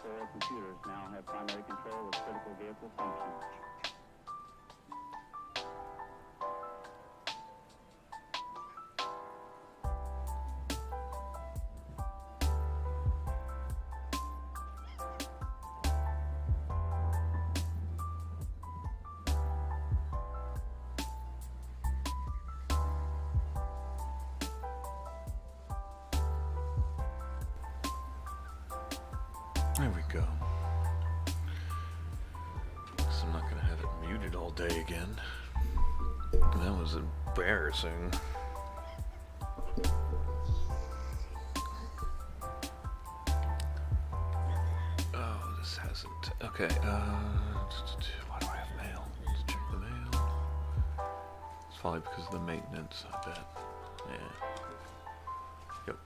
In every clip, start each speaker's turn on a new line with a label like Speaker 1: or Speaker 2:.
Speaker 1: control computers now have primary control of critical vehicle functions.
Speaker 2: There we go. Guess I'm not gonna have it muted all day again. That was embarrassing. Oh, this hasn't. Okay, why do I have mail? Let's check the mail. It's probably because of the maintenance, I bet. Yeah. Yep.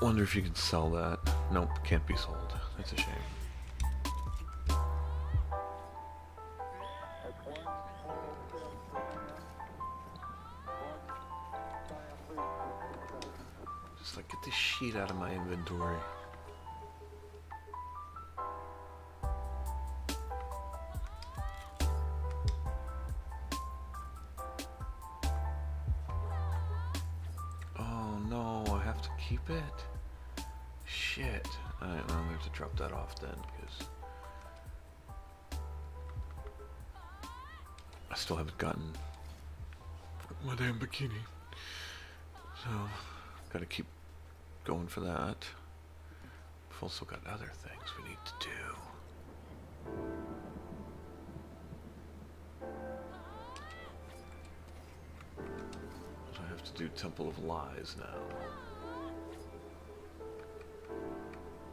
Speaker 2: Wonder if you can sell that. Nope, can't be sold. That's a shame. Just like, get this sheet out of my inventory. Oh no, I have to keep it? Shit. Alright, well, I'm going to have to drop that off then, because I still haven't gotten my damn bikini. So, gotta keep going for that. We've also got other things we need to do. So I have to do Temple of Lies now,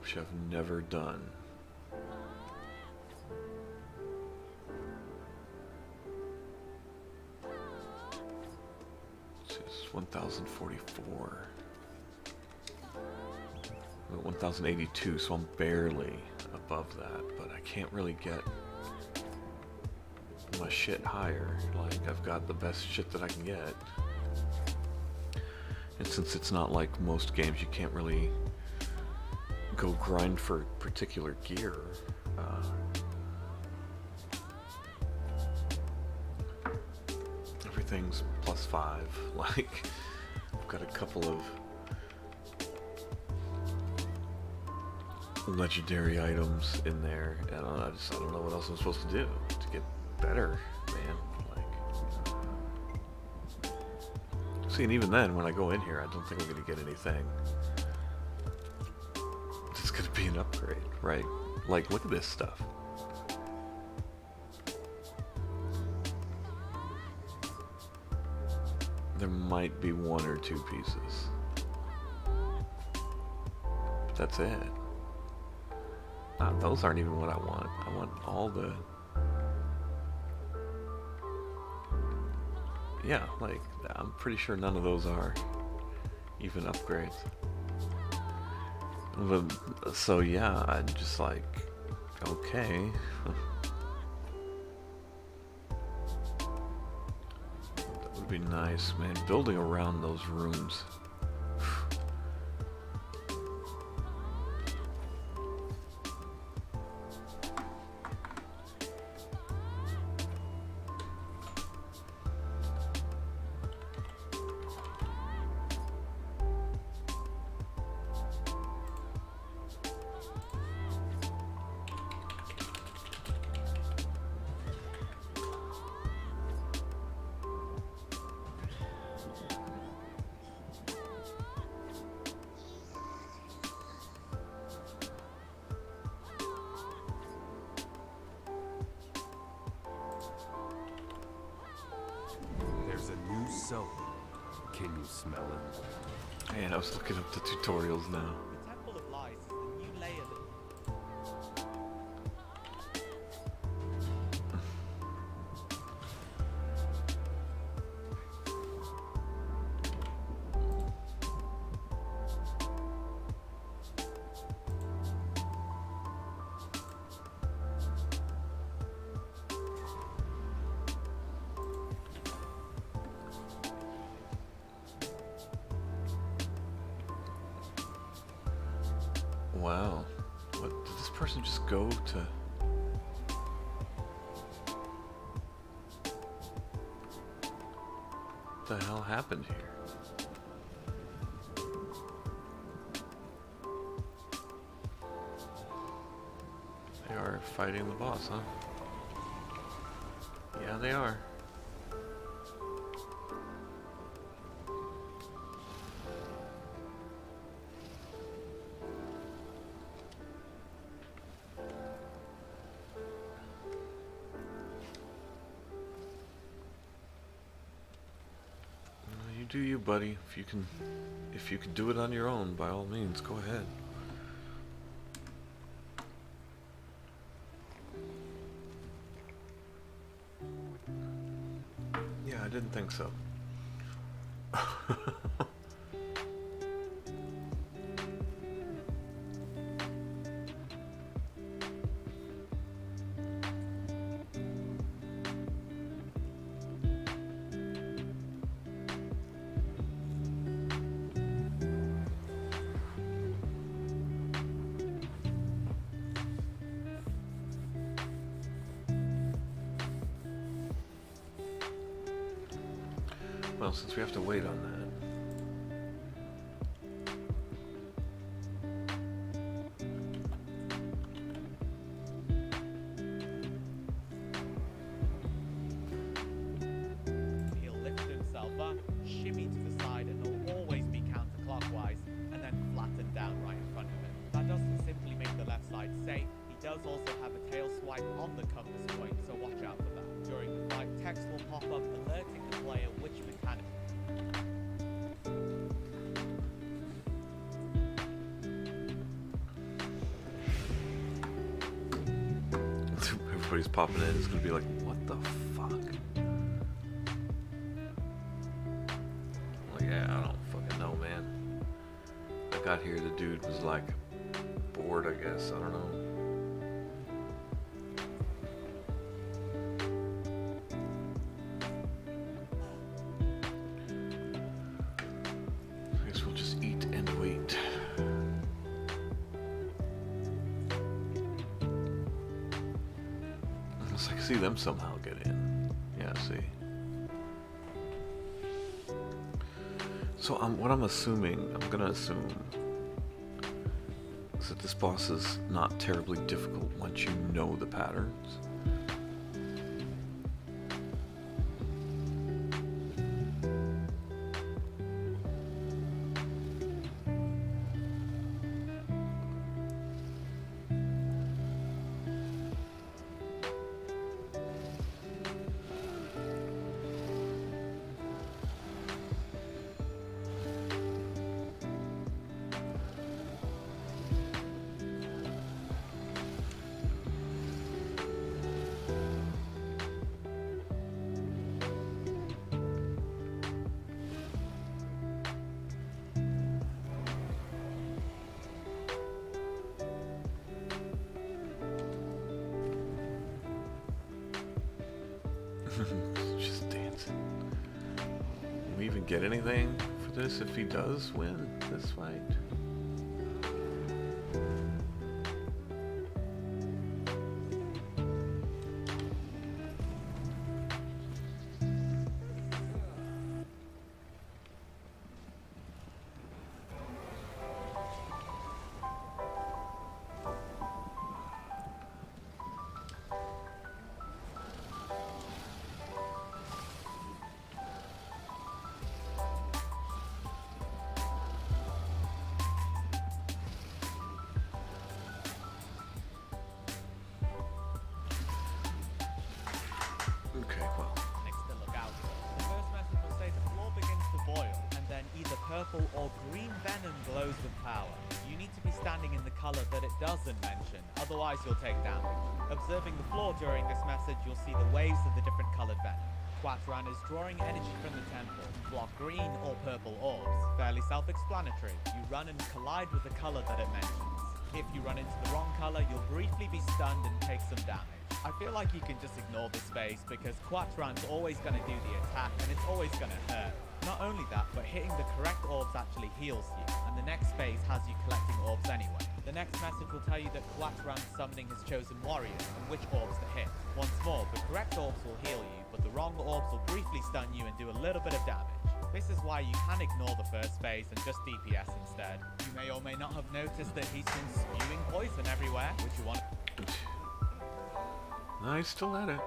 Speaker 2: which I've never done. It's 1044. I'm at 1082, so I'm barely above that, but I can't really get my shit higher. Like, I've got the best shit that I can get. And since it's not like most games, you can't really go grind for particular gear. Everything's +5. Like, I've got a couple of legendary items in there, and I don't know what else I'm supposed to do to get better, man. Like, see, and even then, when I go in here, I don't think I'm gonna get anything. It's gonna be an upgrade, right? Like, look at this stuff. There might be one or two pieces. But that's it. Those aren't even what I want. I want all the... Yeah, like, I'm pretty sure none of those are even upgrades. But, so yeah, I'm just like, okay. That would be nice, man. Building around those rooms.
Speaker 3: Can you smell it?
Speaker 2: Man, I was looking up the tutorials now.
Speaker 4: The Temple of Lies is the new layer that...
Speaker 2: Wow. What did this person just go to? What the hell happened here? They are fighting the boss, huh? Yeah, they are. You do you, buddy. If you can do it on your own, by all means, go ahead. Yeah, I didn't think so. Well, since we have to wait on that.
Speaker 4: He'll lift himself up, shimmy to the side, and he'll always be counterclockwise, and then flatten down right in front of him. That doesn't simply make the left side safe, he does also have a tail swipe on the compass point, so watch out for that. During the fight, text will pop up alerting the player which mechanic.
Speaker 2: Everybody's popping in. It's gonna be like, what the fuck? Like, yeah, I don't fucking know, man. I got here, the dude was like bored, I guess. I don't know. I guess we'll just eat and wait. I can see them somehow get in. Yeah, see. So what I'm gonna assume, is that this boss is not terribly difficult once you know the patterns. Just dancing. Will we even get anything for this if he does win this fight? Okay, well.
Speaker 4: Next to look out. The first message will say the floor begins to boil, and then either purple or green venom glows with power. You need to be standing in the color that it doesn't mention, otherwise you'll take damage. Observing the floor during this message, you'll see the waves of the different colored venom. Quatran is drawing energy from the temple. Block green or purple orbs. Fairly self-explanatory. You run and collide with the color that it mentions. If you run into the wrong color, you'll briefly be stunned and take some damage. I feel like you can just ignore this phase because Quatran's always going to do the attack and it's always going to hurt. Not only that, but hitting the correct orbs actually heals you, and the next phase has you collecting orbs anyway. The next message will tell you that Quatran summoning his chosen warriors and which orbs to hit. Once more, the correct orbs will heal you, but the wrong orbs will briefly stun you and do a little bit of damage. This is why you can ignore the first phase and just DPS instead. You may or may not have noticed that he's been spewing poison everywhere, which you want.
Speaker 2: Nice, still at it.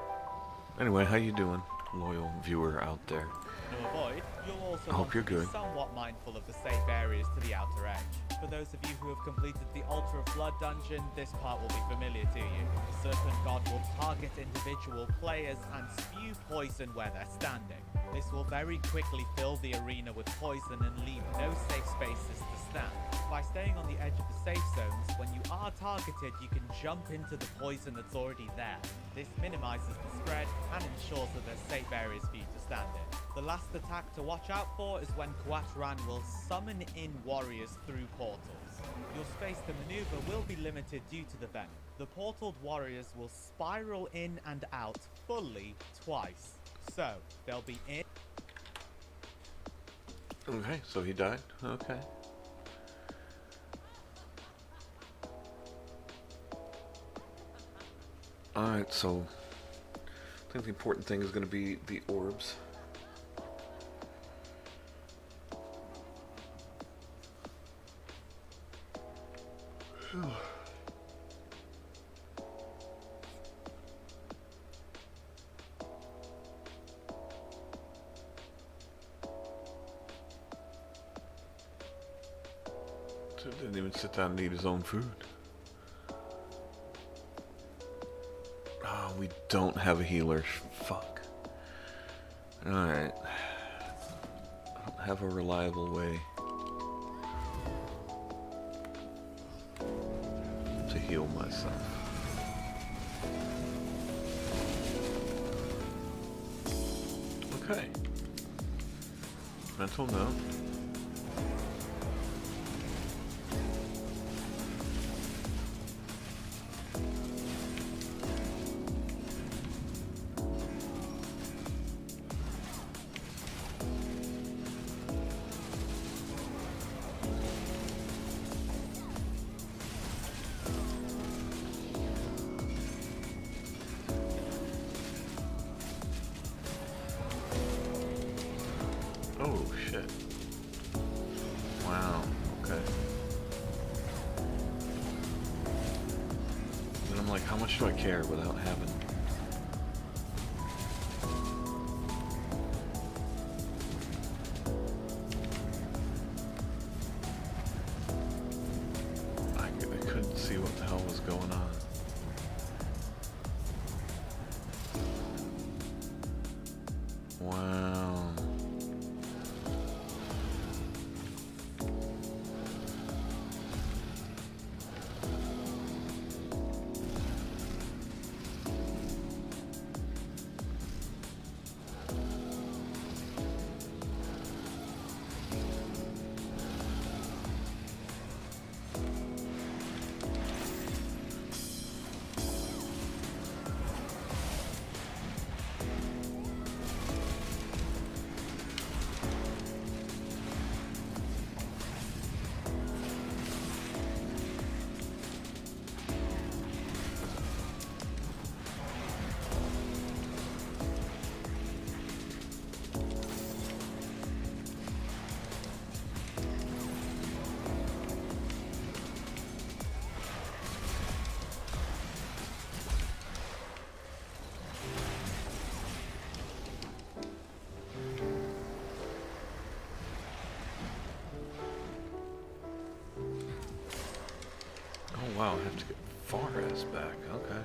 Speaker 2: Anyway, how you doing, loyal viewer out there?
Speaker 4: To avoid, you'll also
Speaker 2: I hope
Speaker 4: want
Speaker 2: you're
Speaker 4: to be
Speaker 2: good.
Speaker 4: somewhat mindful of the safe areas to the outer edge. For those of you who have completed the Altar of Blood dungeon, this part will be familiar to you. The Serpent God will target individual players and spew poison where they're standing. This will very quickly fill the arena with poison and leave no safe spaces to stand. By staying on the edge of the safe zones, when you are targeted, you can jump into the poison that's already there. This minimizes the spread and ensures that there's safe areas for you to stand in. The last attack to watch out for is when Quatran will summon in warriors through portals. Your space to maneuver will be limited due to the venom. The portaled warriors will spiral in and out fully twice. So, they'll be in.
Speaker 2: Okay, so he died? Okay. Alright, so I think the important thing is going to be the orbs. Didn't even sit down and eat his own food. Oh, we don't have a healer. Fuck. Alright. I don't have a reliable way to heal myself. Okay. Mental note. Oh shit. Wow, okay. And I'm like, how much do I care without having... I couldn't see what the hell was going on. Wow. Oh wow, I have to get far ass back, okay.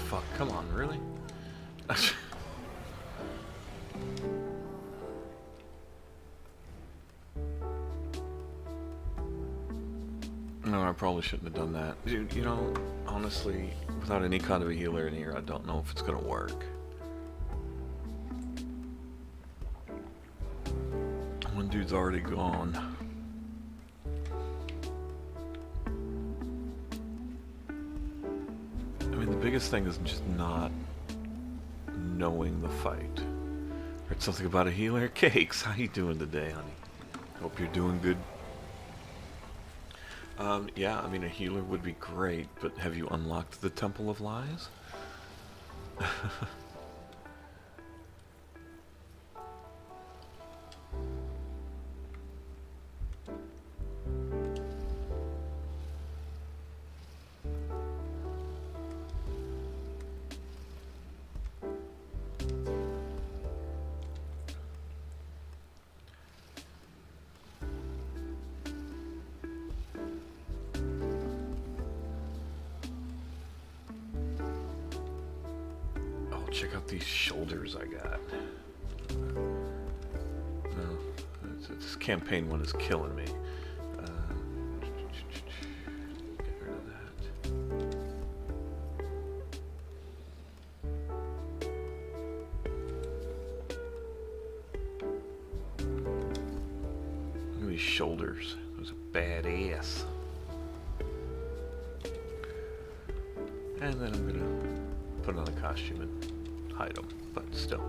Speaker 2: fuck? Come on, really? No, I probably shouldn't have done that. You know, honestly, without any kind of a healer in here, I don't know if it's gonna work. One dude's already gone. I mean, the biggest thing is just not knowing the fight. Heard something about a healer? Cakes, how you doing today, honey? Hope you're doing good. Yeah, I mean, a healer would be great, but have you unlocked the Temple of Lies? Check out these shoulders I got. No, this campaign one is killing me. Get rid of that. Look at these shoulders. Those are badass. And then I'm gonna put on a costume and hide them, but still.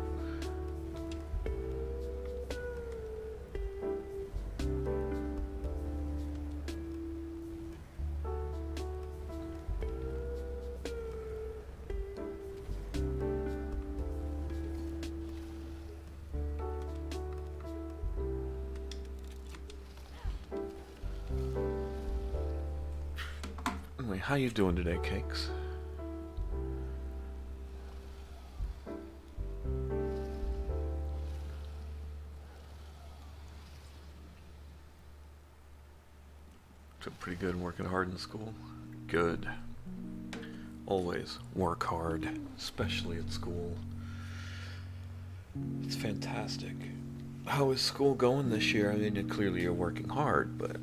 Speaker 2: Anyway, how you doing today, Cakes? Pretty good, working hard in school. Good. Always work hard, especially at school. It's fantastic. How is school going this year? I mean, clearly you're working hard, but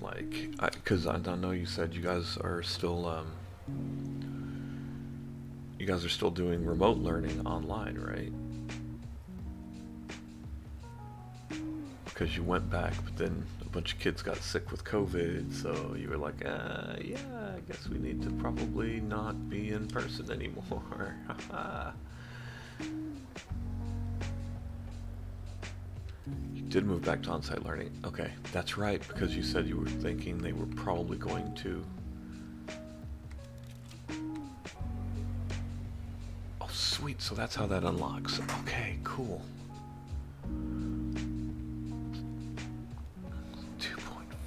Speaker 2: like, because I don't know, you said you guys are still doing remote learning online, right? Because you went back, but then a bunch of kids got sick with COVID, so you were like, yeah, I guess we need to probably not be in person anymore. You did move back to on-site learning. Okay, that's right, because you said you were thinking they were probably going to. Oh, sweet, so that's how that unlocks. Okay, cool.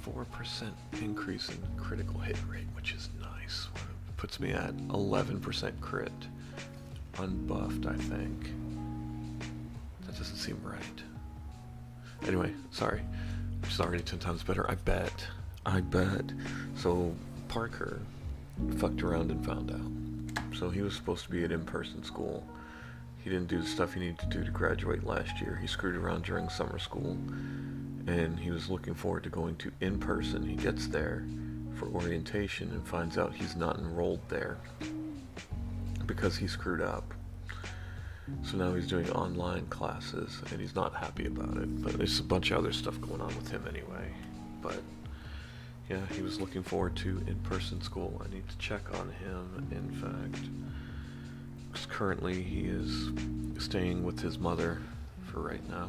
Speaker 2: 4% increase in critical hit rate, which is nice. Puts me at 11% crit. Unbuffed, I think. That doesn't seem right. Anyway, sorry. Which is already 10 times better. I bet. So, Parker fucked around and found out. So he was supposed to be at in-person school. He didn't do the stuff he needed to do to graduate last year. He screwed around during summer school. And he was looking forward to going to in-person. He gets there for orientation and finds out he's not enrolled there because he screwed up. So now he's doing online classes and he's not happy about it. But there's a bunch of other stuff going on with him anyway. But yeah, he was looking forward to in-person school. I need to check on him, in fact. Because currently he is staying with his mother for right now.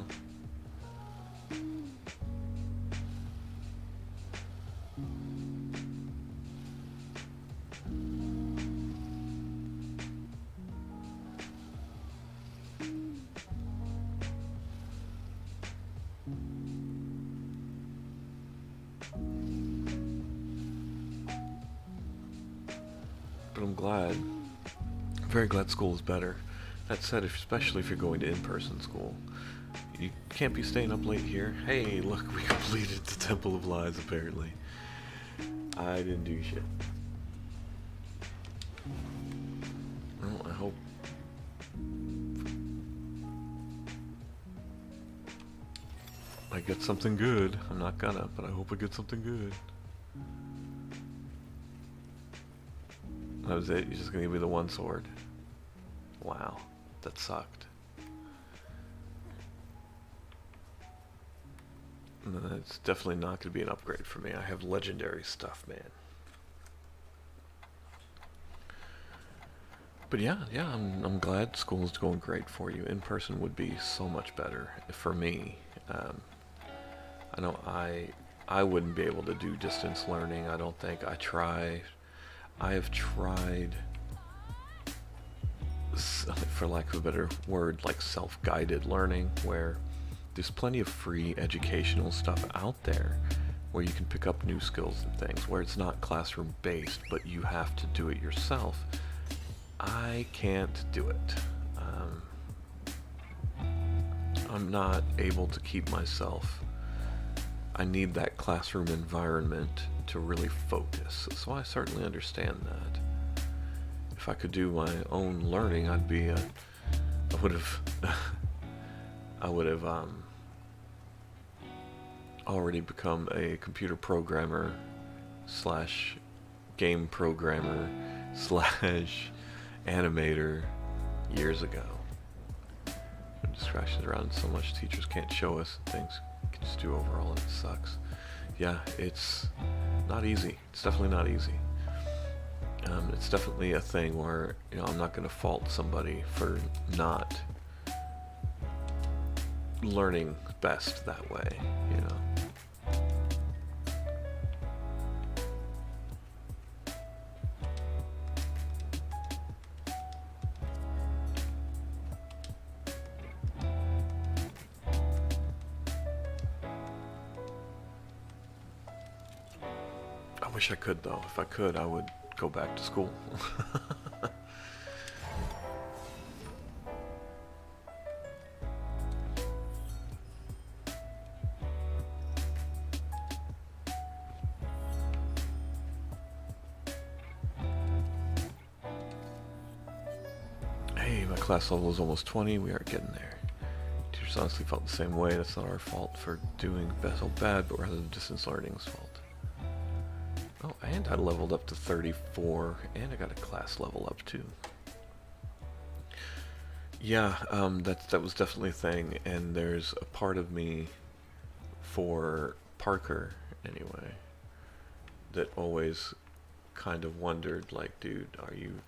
Speaker 2: But I'm glad. Very glad school is better. That said, especially if you're going to in-person school. You can't be staying up late here. Hey, look, we completed the Temple of Lies, apparently. I didn't do shit. I get something good. I'm not gonna, but I hope I get something good. That was it? You're just gonna give me the one sword? Wow, that sucked. It's definitely not gonna be an upgrade for me. I have legendary stuff, man. But yeah, I'm glad school is going great for you. In person would be so much better for me. I know I wouldn't be able to do distance learning. I don't think. I have tried, for lack of a better word, like self-guided learning, where there's plenty of free educational stuff out there where you can pick up new skills and things, where it's not classroom based, but you have to do it yourself. I can't do it. I'm not able to keep myself. I need that classroom environment to really focus. So I certainly understand that. If I could do my own learning, I would have already become a computer programmer slash game programmer slash animator years ago. Distractions around so much, teachers can't show us things we can just do overall, and it sucks. Yeah, it's not easy. It's definitely not easy. It's definitely a thing where, you know, I'm not going to fault somebody for not learning best that way, you know. I wish I could, though. If I could, I would go back to school. Hey, my class level is almost 20. We are getting there. Teachers honestly felt the same way. That's not our fault for doing so bad, but rather the distance learning's fault. Oh, and I leveled up to 34, and I got a class level up too. Yeah, that was definitely a thing, and there's a part of me, for Parker anyway, that always kind of wondered, like, dude, are you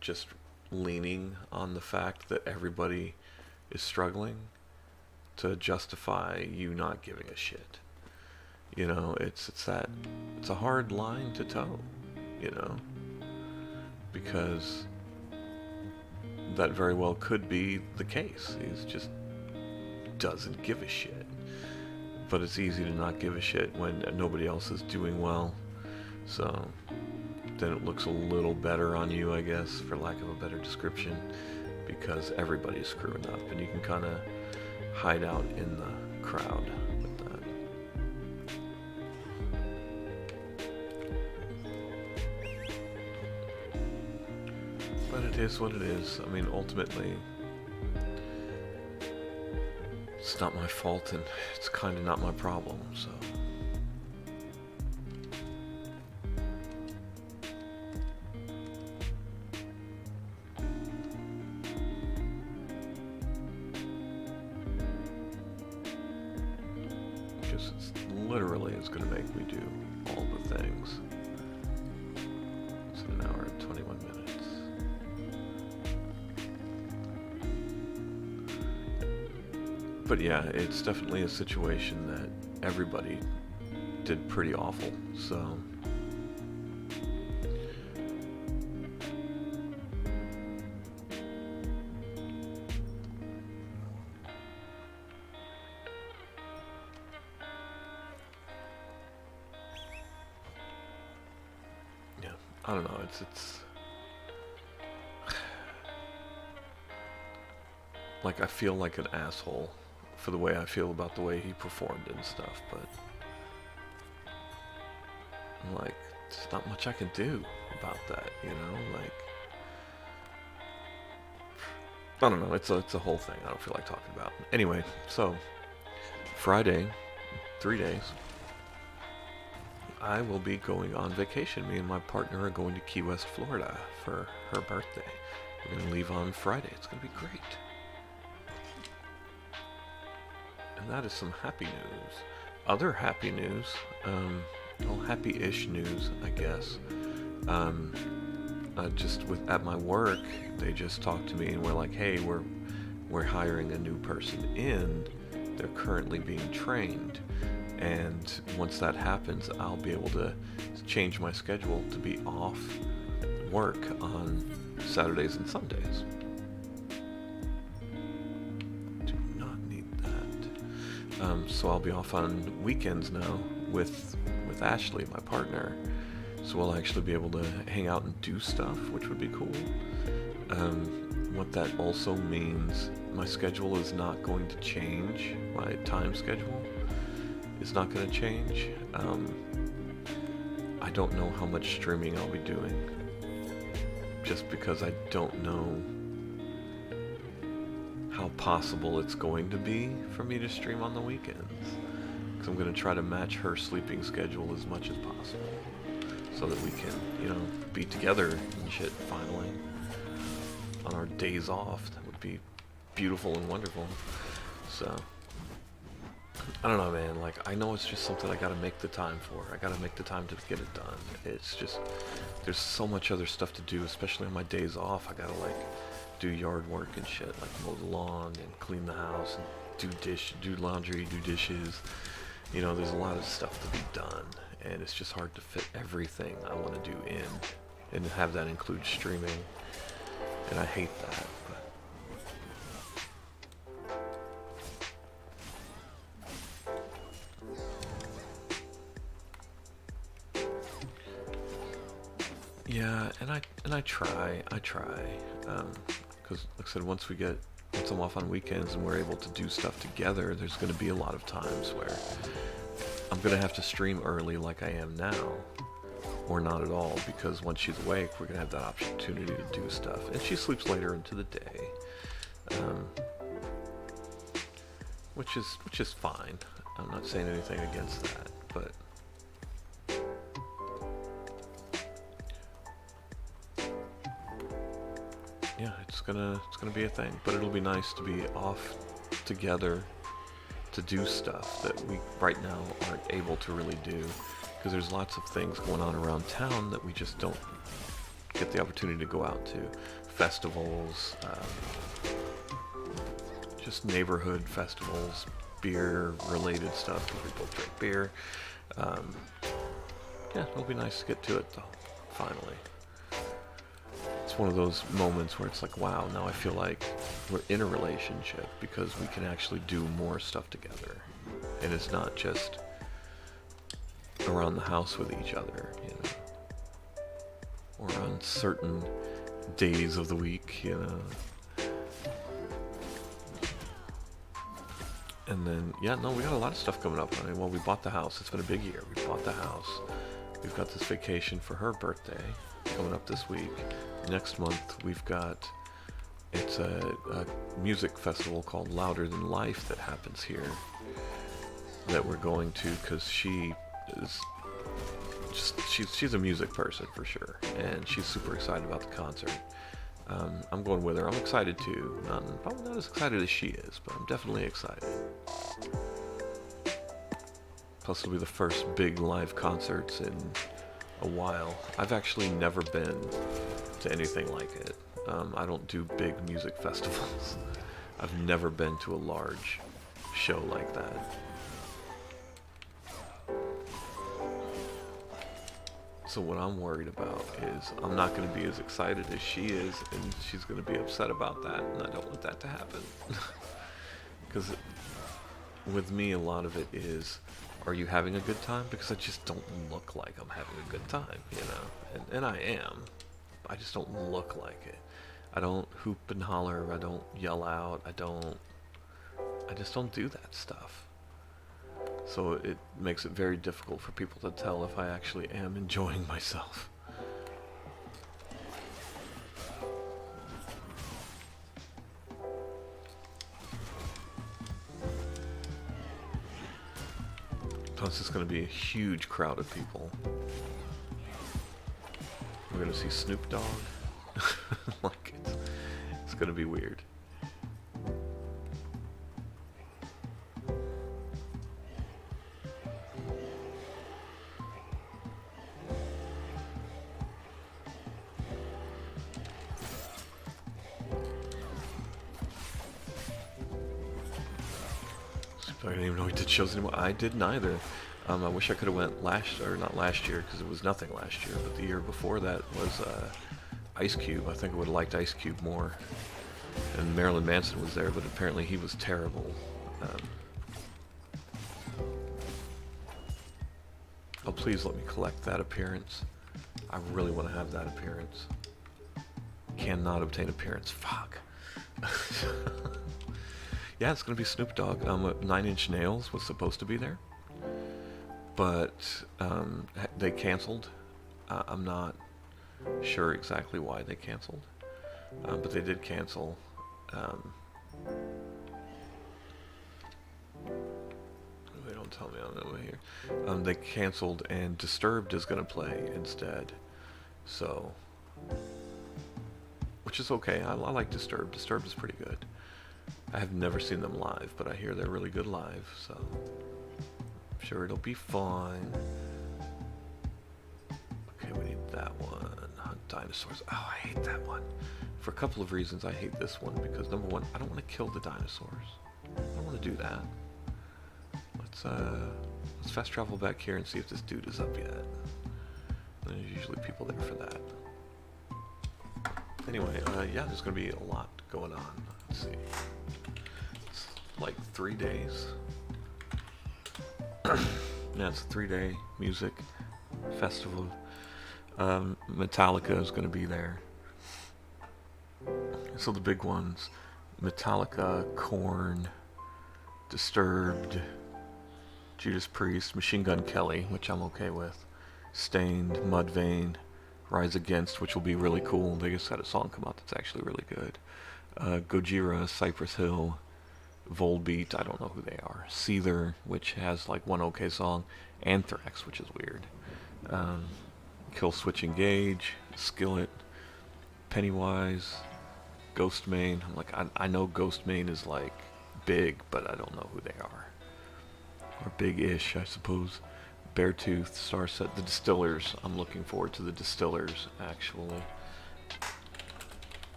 Speaker 2: just leaning on the fact that everybody is struggling to justify you not giving a shit? You know, it's a hard line to toe, you know, because that very well could be the case. He just doesn't give a shit. But it's easy to not give a shit when nobody else is doing well. So then it looks a little better on you, I guess, for lack of a better description, because everybody's screwing up, and you can kind of hide out in the crowd with that. But it is what it is. I mean, ultimately, it's not my fault, and it's kind of not my problem, so. Because it's literally is going to make me do all the things. It's an hour and 21 minutes. But yeah, it's definitely a situation that everybody did pretty awful, so. Yeah, I don't know, it's like I feel like an asshole for the way I feel about the way he performed and stuff, but I'm like, there's not much I can do about that, you know, like, I don't know, it's a whole thing I don't feel like talking about. Anyway, so, Friday, 3 days, I will be going on vacation. Me and my partner are going to Key West, Florida for her birthday. We're going to leave on Friday. It's going to be great. And that is some happy news. Other happy news, well, happy-ish news, I guess. Just at my work, they just talked to me and we're like, hey, we're hiring a new person in. They're currently being trained. And once that happens, I'll be able to change my schedule to be off work on Saturdays and Sundays. Do not need that. So I'll be off on weekends now with Ashley, my partner. So we'll actually be able to hang out and do stuff, which would be cool. What that also means, my schedule is not going to change. My time schedule is not going to change. I don't know how much streaming I'll be doing, just because I don't know how possible it's going to be for me to stream on the weekends. Because I'm going to try to match her sleeping schedule as much as possible, so that we can, you know, be together and shit finally on our days off. That would be beautiful and wonderful. So I don't know, man. Like, I know it's just something I gotta make the time for. I gotta make the time to get it done. It's just, there's so much other stuff to do, especially on my days off. I gotta, like, do yard work and shit, like mow the lawn and clean the house and do laundry, do dishes. You know, there's a lot of stuff to be done, and it's just hard to fit everything I want to do in, and have that include streaming. And I hate that. Yeah, and I try, because like I said, once I'm off on weekends and we're able to do stuff together, there's going to be a lot of times where I'm going to have to stream early like I am now, or not at all, because once she's awake, we're going to have that opportunity to do stuff, and she sleeps later into the day, which is fine. I'm not saying anything against that, but yeah, it's gonna be a thing. But it'll be nice to be off together to do stuff that we right now aren't able to really do, because there's lots of things going on around town that we just don't get the opportunity to go out to. Festivals, just neighborhood festivals, beer related stuff, because we both drink beer. Yeah, it'll be nice to get to it though, finally. It's one of those moments where it's like, wow, now I feel like we're in a relationship because we can actually do more stuff together. And it's not just around the house with each other, you know, or on certain days of the week, you know. And then, yeah, no, we got a lot of stuff coming up. I mean, well, we bought the house. It's been a big year. We bought the house. We've got this vacation for her birthday coming up this week. Next month, it's a music festival called Louder Than Life that happens here that we're going to, because she is just, she's a music person for sure, and she's super excited about the concert. I'm going with her. I'm excited too. Probably not as excited as she is, but I'm definitely excited. Plus, it'll be the first big live concerts in a while. I've actually never been to anything like it. I don't do big music festivals. I've never been to a large show like that. So what I'm worried about is I'm not going to be as excited as she is, and she's going to be upset about that, and I don't want that to happen. Because with me, a lot of it is, are you having a good time? Because I just don't look like I'm having a good time, you know? And I am. I just don't look like it. I don't hoop and holler. I don't yell out. I just don't do that stuff. So it makes it very difficult for people to tell if I actually am enjoying myself. Plus, it's going to be a huge crowd of people. We're going to see Snoop Dogg. Like, it's going to be weird. I didn't even know he did shows anymore. I didn't either. I wish I could have went not last year, because it was nothing last year, but the year before that was Ice Cube. I think I would have liked Ice Cube more. And Marilyn Manson was there, but apparently he was terrible. Oh, please let me collect that appearance. I really want to have that appearance. Cannot obtain appearance. Fuck. Yeah, it's going to be Snoop Dogg. 9 Inch Nails was supposed to be there, but they canceled. I'm not sure exactly why they canceled, but they did cancel. They don't tell me on the way here. They canceled, and Disturbed is going to play instead. So, which is okay. I like Disturbed. Disturbed is pretty good. I have never seen them live, but I hear they're really good live, so I'm sure it'll be fine. Okay, we need that one. Hunt dinosaurs. Oh, I hate that one. For a couple of reasons, I hate this one, because number one, I don't want to kill the dinosaurs. I don't want to do that. Let's fast travel back here and see if this dude is up yet. There's usually people there for that. Anyway, yeah, there's going to be a lot going on. Let's see. It's like 3 days. Yeah, it's a 3-day music festival. Metallica is going to be there. So the big ones: Metallica, Korn, Disturbed, Judas Priest, Machine Gun Kelly, which I'm okay with, Stained, Mudvayne, Rise Against, which will be really cool. They just had a song come out that's actually really good. Gojira, Cypress Hill, Volbeat, I don't know who they are. Seether, which has like one okay song. Anthrax, which is weird. Killswitch Engage, Skillet, Pennywise, Ghostmane. I'm like, I know Ghostmane is like big, but I don't know who they are. Or big-ish, I suppose. Beartooth, Starset, the Distillers. I'm looking forward to the Distillers, actually.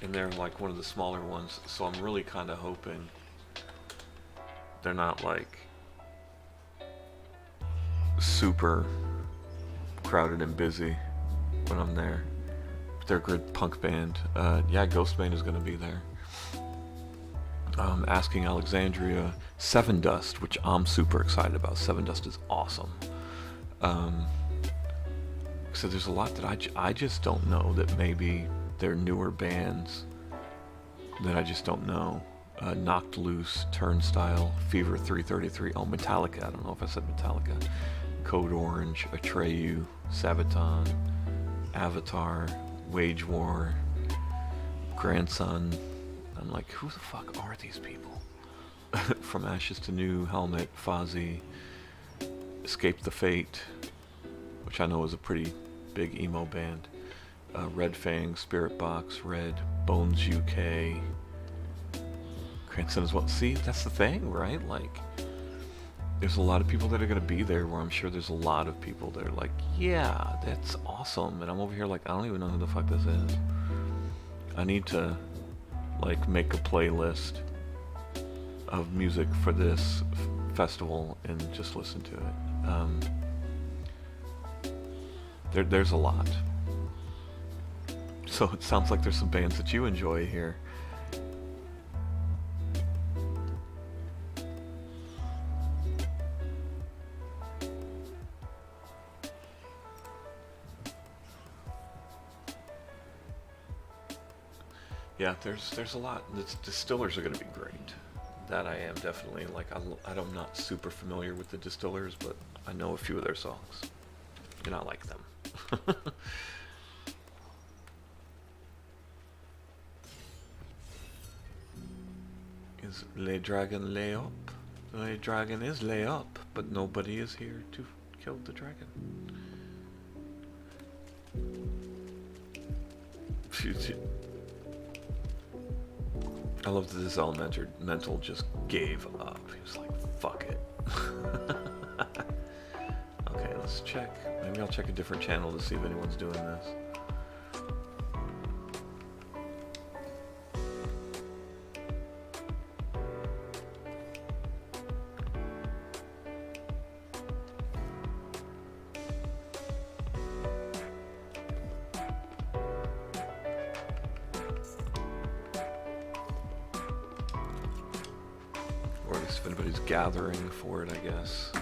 Speaker 2: And they're like one of the smaller ones, so I'm really kind of hoping they're not like super crowded and busy when I'm there. But they're a good punk band. Yeah, Ghostbane is going to be there. Asking Alexandria, Seven Dust, which I'm super excited about. Seven Dust is awesome. So there's a lot that I just don't know, that maybe they're newer bands that I just don't know. Knocked Loose, Turnstile, Fever 333, oh, Metallica, I don't know if I said Metallica. Code Orange, Atreyu, Sabaton, Avatar, Wage War, Grandson. I'm like, who the fuck are these people? From Ashes to New, Helmet, Fozzy, Escape the Fate, which I know is a pretty big emo band. Red Fang, Spirit Box, Red, Bones UK, Grandson as well. See, that's the thing, right? Like, there's a lot of people that are going to be there, where I'm sure there's a lot of people that are like, yeah, that's awesome. And I'm over here like, I don't even know who the fuck this is. I need to, like, make a playlist of music for this festival and just listen to it. There's a lot. So it sounds like there's some bands that you enjoy here. Yeah, there's a lot. The Distillers are going to be great. That I am definitely. Like, I'm not super familiar with the Distillers, but I know a few of their songs, and I like them. Is Les Dragons Lay Up? The dragon is lay up, but nobody is here to kill the dragon. I love that this elemental just gave up. He was like, fuck it. Okay, let's check. Maybe I'll check a different channel to see if anyone's doing this. Or at least if anybody's gathering for it, I guess.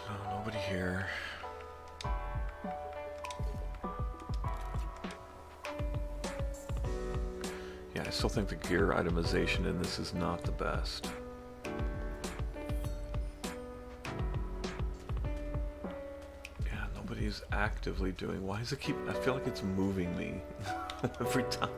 Speaker 2: So, nobody here. Yeah, I still think the gear itemization in this is not the best. Nobody's actively doing. Why does it keep? I feel like it's moving me every time.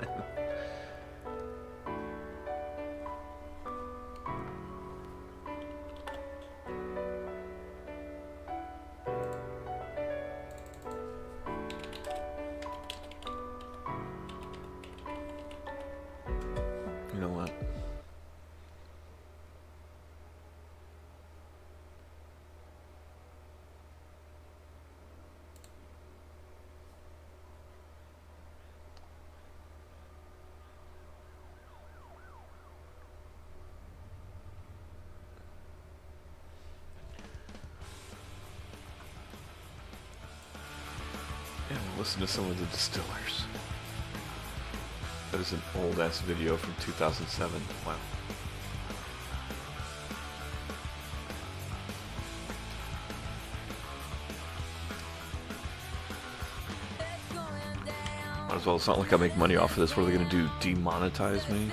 Speaker 2: You know what? Yeah, we'll listen to some of the distillers. That is an old-ass video from 2007. Wow. Might as well, it's not like I make money off of this. What are they gonna do? Demonetize me?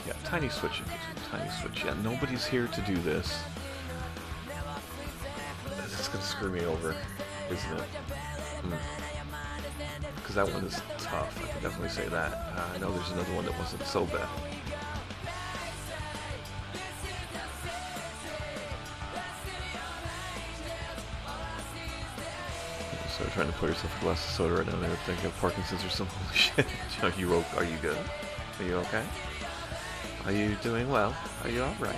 Speaker 2: Yeah, tiny switch. Tiny switch. Yeah, nobody's here to do this. That's gonna screw me over, isn't it? Because that one is tough. I can definitely say that. I know there's another one that wasn't so bad. So trying to put yourself a glass of soda right now. They would think of Parkinson's or some holy shit. Are you good? Are you okay? Are you doing well? Are you alright?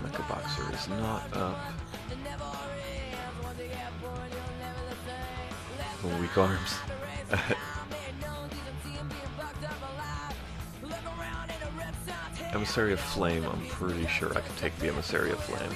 Speaker 2: Mecha Boxer is not up. The weak arms. Emissary of Flame, I'm pretty sure I can take the Emissary of Flame.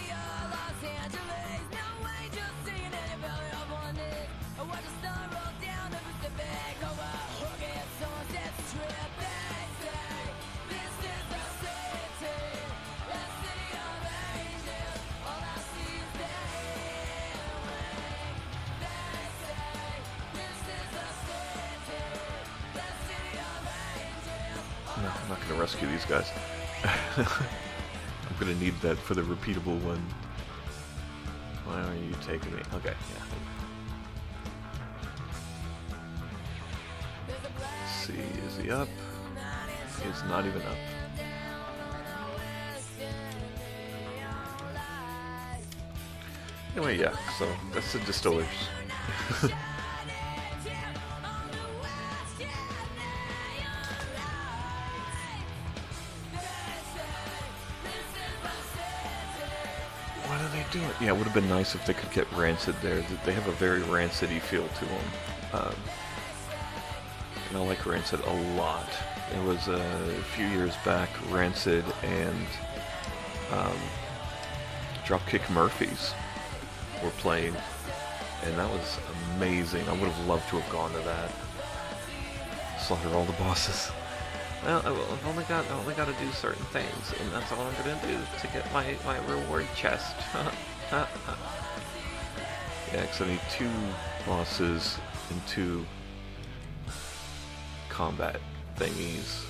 Speaker 2: No, I'm not going to rescue these guys. I'm going to need that for the repeatable one. Why are you taking me? Okay, yeah. Let's see, is he up? He's not even up. Anyway, yeah, so that's the distillers. Do it. Yeah, it would have been nice if they could get Rancid there. They have a very Rancid-y feel to them. And I like Rancid a lot. It was a few years back, Rancid and Dropkick Murphys were playing, and that was amazing. I would have loved to have gone to that. Slaughter all the bosses. Well, I've only got to do certain things, and that's all I'm gonna do to get my reward chest. Yeah, because I need 2 bosses and 2 combat thingies.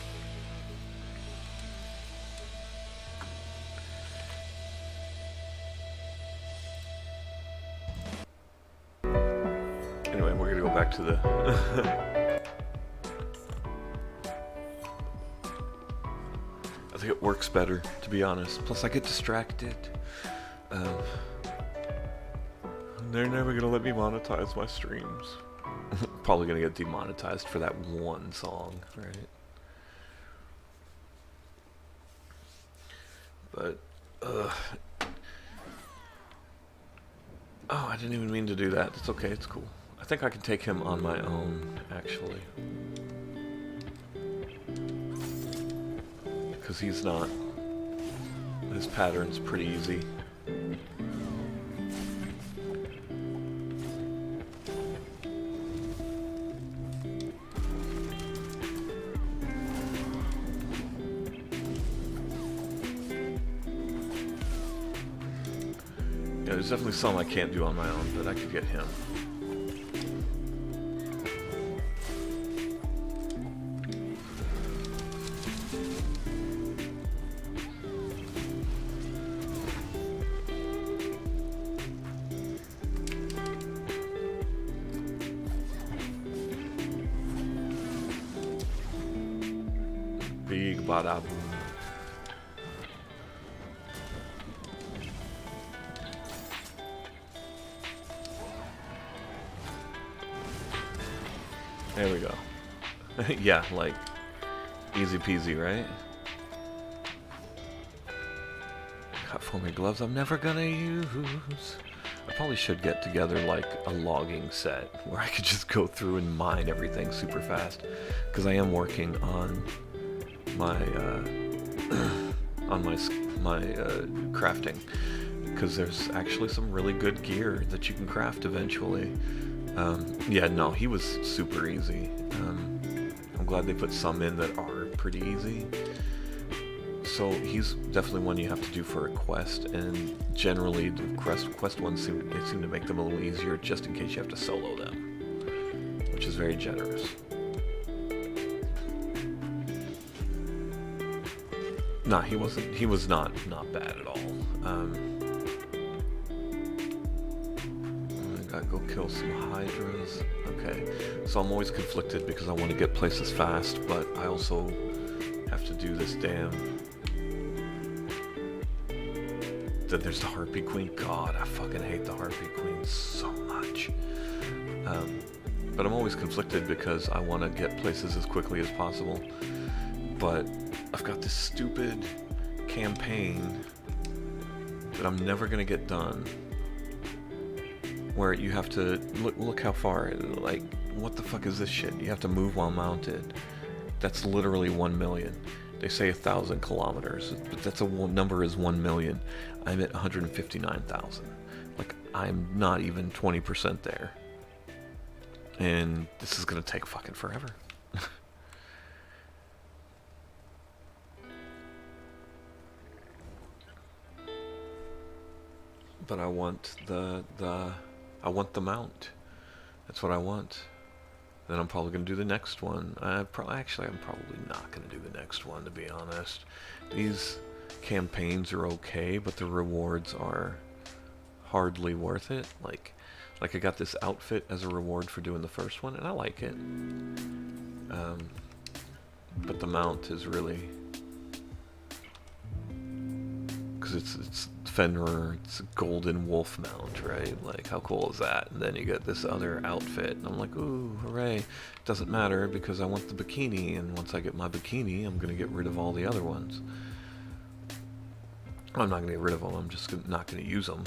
Speaker 2: Anyway, we're gonna go back to the I think it works better, to be honest. Plus, I get distracted. They're never gonna let me monetize my streams. Probably gonna get demonetized for that one song, right? But, oh, I didn't even mean to do that. It's okay, it's cool. I think I can take him on my own, actually. Because he's not. His pattern's pretty easy. Yeah, there's definitely some I can't do on my own, but I could get him. Big bada boom. There we go. Yeah, like, easy peasy, right? Got foamy gloves I'm never gonna use. I probably should get together like a logging set where I could just go through and mine everything super fast. Because I am working on my crafting. Because there's actually some really good gear that you can craft eventually. Yeah, no, he was super easy. I'm glad they put some in that are pretty easy. So he's definitely one you have to do for a quest, and generally the quest ones seem to make them a little easier just in case you have to solo them, which is very generous. Nah, he was not bad at all. Gotta go kill some hydras. Okay, so I'm always conflicted because I want to get places fast, but I also have to do this damn... Then there's the Harpy Queen. God, I fucking hate the Harpy Queen so much. But I'm always conflicted because I want to get places as quickly as possible. But I've got this stupid campaign that I'm never gonna get done, where you have to look how far, like, what the fuck is this shit? You have to move while mounted. That's literally 1 million. They say 1,000 kilometers, but that's number is 1 million. I'm at 159,000. Like, I'm not even 20% there. And this is gonna take fucking forever. But I want the mount. That's what I want. Then I'm probably gonna do the next one. Actually, I'm probably not gonna do the next one, to be honest. These campaigns are okay, but the rewards are hardly worth it. Like I got this outfit as a reward for doing the first one, and I like it. But the mount is really, because it's Fenrir, it's a golden wolf mount, right? Like, how cool is that? And then you get this other outfit, and I'm like, ooh, hooray. Doesn't matter, because I want the bikini, and once I get my bikini, I'm gonna get rid of all the other ones. I'm not gonna get rid of them, I'm just not gonna use them.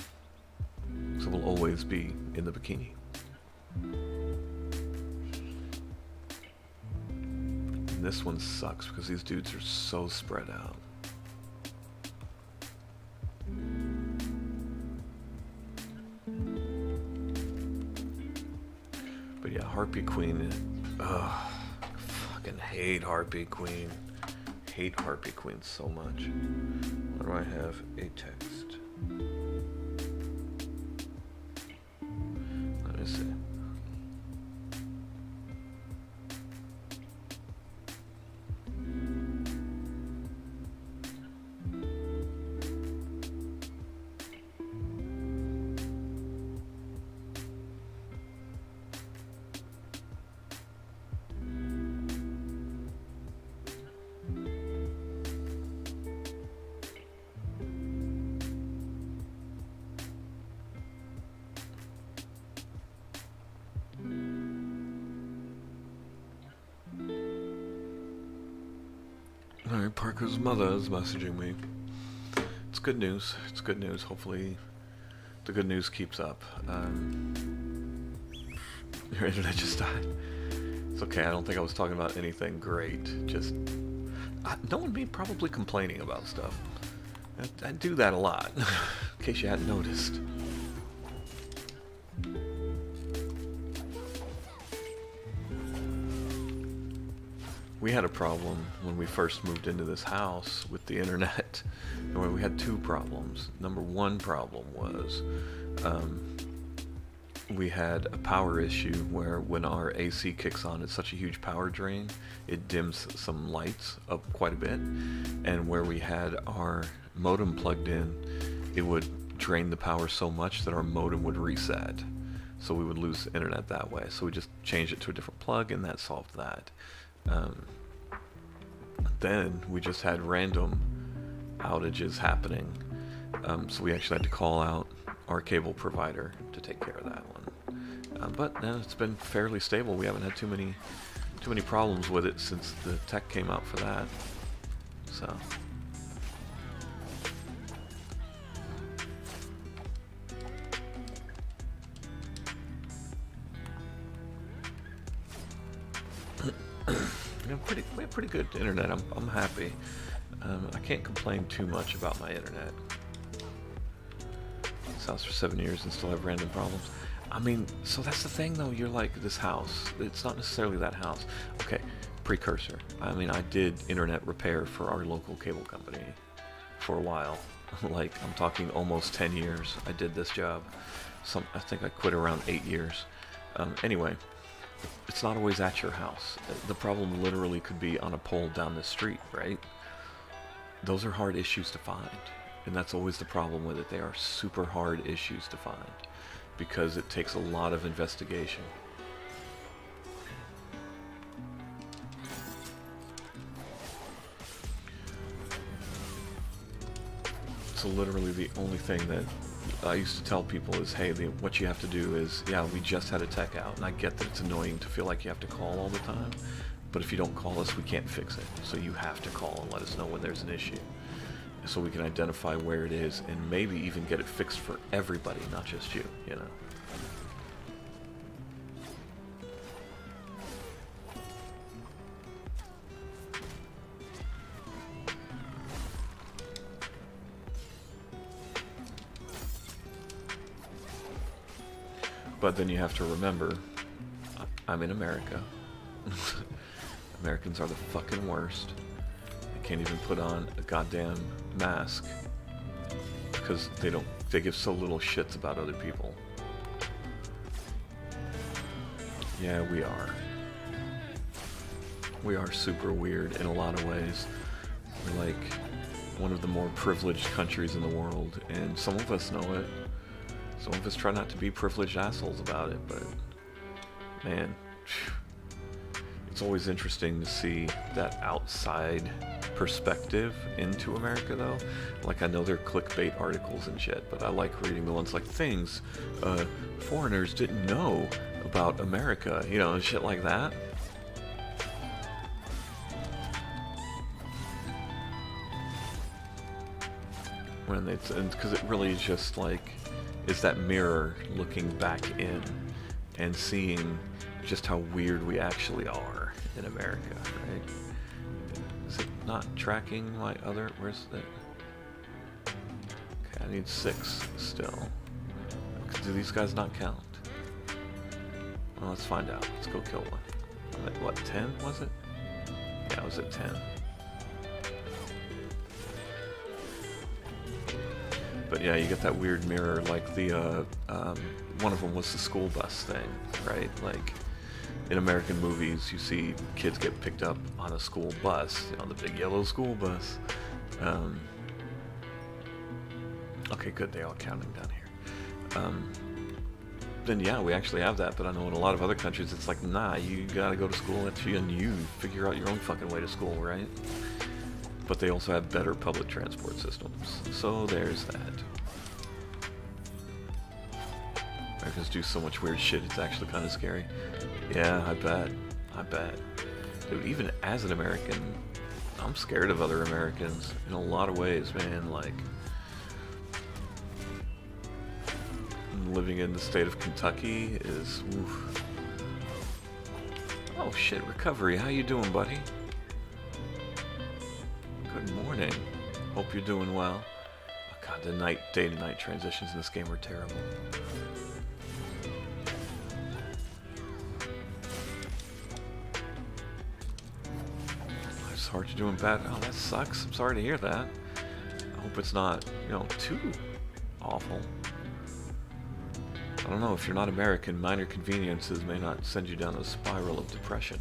Speaker 2: So we'll always be in the bikini. And this one sucks, because these dudes are so spread out. But yeah, Harpy Queen, ugh, fucking hate Harpy Queen. hate Harpy Queen so much. Why do I have a text? Let me see. Alright, Parker's mother is messaging me. It's good news. It's good news. Hopefully the good news keeps up. Your internet just died. It's okay, I don't think I was talking about anything great. Just... knowing me probably complaining about stuff. I do that a lot, in case you hadn't noticed. We had a problem when we first moved into this house with the internet. We had two problems. Number one problem was we had a power issue where when our AC kicks on, it's such a huge power drain, it dims some lights up quite a bit. And where we had our modem plugged in, it would drain the power so much that our modem would reset. So we would lose the internet that way. So we just changed it to a different plug, and that solved that. Then we just had random outages happening, so we actually had to call out our cable provider to take care of that one. But it's been fairly stable. We haven't had too many problems with it since the tech came out for that. So. We have pretty good internet. I'm happy. I can't complain too much about my internet. This house for 7 years and still have random problems. I mean, so that's the thing though. You're like, this house. It's not necessarily that house. Okay, precursor. I mean, I did internet repair for our local cable company for a while. Like, I'm talking almost 10 years. I did this job. I think I quit around 8 years. Anyway. It's not always at your house. The problem literally could be on a pole down the street, right? Those are hard issues to find. And that's always the problem with it. They are super hard issues to find because it takes a lot of investigation. So literally the only thing that I used to tell people is, hey, what you have to do is, yeah, we just had a tech out, and I get that it's annoying to feel like you have to call all the time, but if you don't call us, we can't fix it. So you have to call and let us know when there's an issue, so we can identify where it is and maybe even get it fixed for everybody, not just you, you know. But then you have to remember, I'm in America. Americans are the fucking worst. They can't even put on a goddamn mask because they give so little shits about other people. Yeah, we are. We are super weird in a lot of ways. We're like one of the more privileged countries in the world, and some of us know it. Some of us try not to be privileged assholes about it, but man, it's always interesting to see that outside perspective into America though. Like, I know they're clickbait articles and shit, but I like reading the ones like things foreigners didn't know about America, you know, and shit like that. When because it really is just like, is that mirror looking back in and seeing just how weird we actually are in America, right? Is it not tracking my other, where's that? Okay, I need 6 still. Do these guys not count? Well, let's find out. Let's go kill one. I'm at what, 10 was it? Yeah, I was at 10. But yeah, you get that weird mirror, like the one of them was the school bus thing, right? Like in American movies, you see kids get picked up on a school bus, you know, the big yellow school bus. Okay, good, they're all counting down here. Then yeah, we actually have that, but I know in a lot of other countries it's like, nah, you gotta go to school, and you figure out your own fucking way to school, right? But they also have better public transport systems, so there's that. Americans do so much weird shit, it's actually kind of scary. Yeah, I bet. Dude, even as an American, I'm scared of other Americans in a lot of ways, man. Like, living in the state of Kentucky is, oof. Oh shit, Recovery, how you doing, buddy? Good morning. Hope you're doing well. Oh god, the day to night transitions in this game are terrible. Life's hard, you're doing bad. Oh, that sucks. I'm sorry to hear that. I hope it's not, you know, too awful. I don't know, if you're not American, minor conveniences may not send you down a spiral of depression.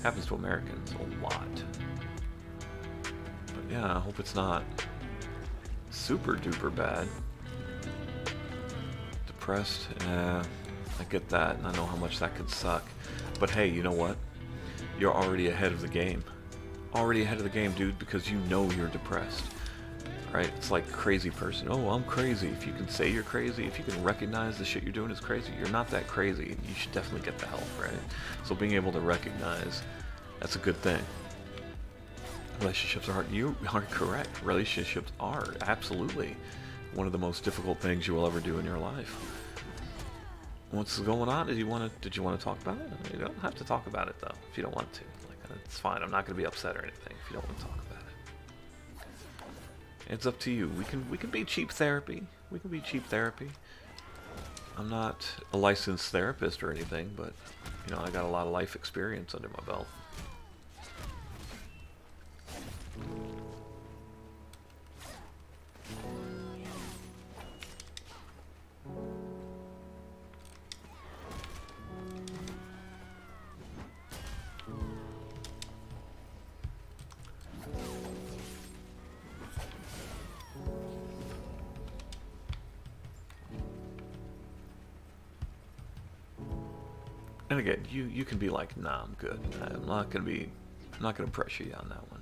Speaker 2: Happens to Americans a lot. But yeah, I hope it's not super duper bad. Depressed, I get that, and I know how much that could suck. But hey, you know what? You're already ahead of the game. Already ahead of the game, dude, because you know you're depressed. Right? It's like crazy person. Oh, I'm crazy. If you can say you're crazy, if you can recognize the shit you're doing is crazy, you're not that crazy. You should definitely get the help, right? So being able to recognize, that's a good thing. Relationships are hard. You are correct. Relationships are absolutely one of the most difficult things you will ever do in your life. What's going on? Did you want to talk about it? You don't have to talk about it though, if you don't want to. Like, it's fine. I'm not going to be upset or anything if you don't want to talk about it. It's up to you. We can be cheap therapy. We can be cheap therapy. I'm not a licensed therapist or anything, but you know, I got a lot of life experience under my belt. And again, you can be like, nah, I'm good. I'm not gonna pressure you on that one.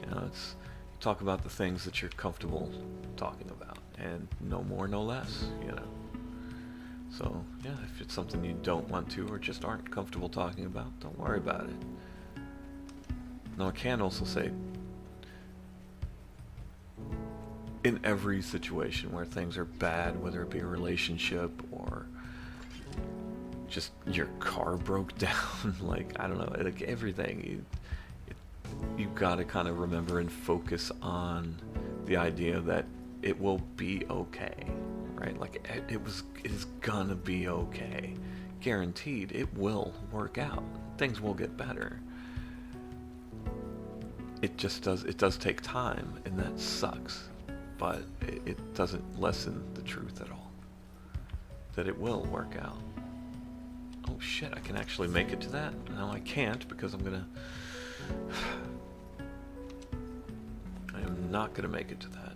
Speaker 2: You know, it's talk about the things that you're comfortable talking about, and no more, no less. You know. So yeah, if it's something you don't want to or just aren't comfortable talking about, don't worry about it. Now I can also say, in every situation where things are bad, whether it be a relationship or just your car broke down, like, I don't know, like everything, you gotta kind of remember and focus on the idea that it will be okay, right? Like, it is gonna be okay. Guaranteed, it will work out. Things will get better. It does take time, and that sucks, but it doesn't lessen the truth at all. That it will work out. Oh shit, I can actually make it to that? No, I can't, because I'm gonna... I am not gonna make it to that.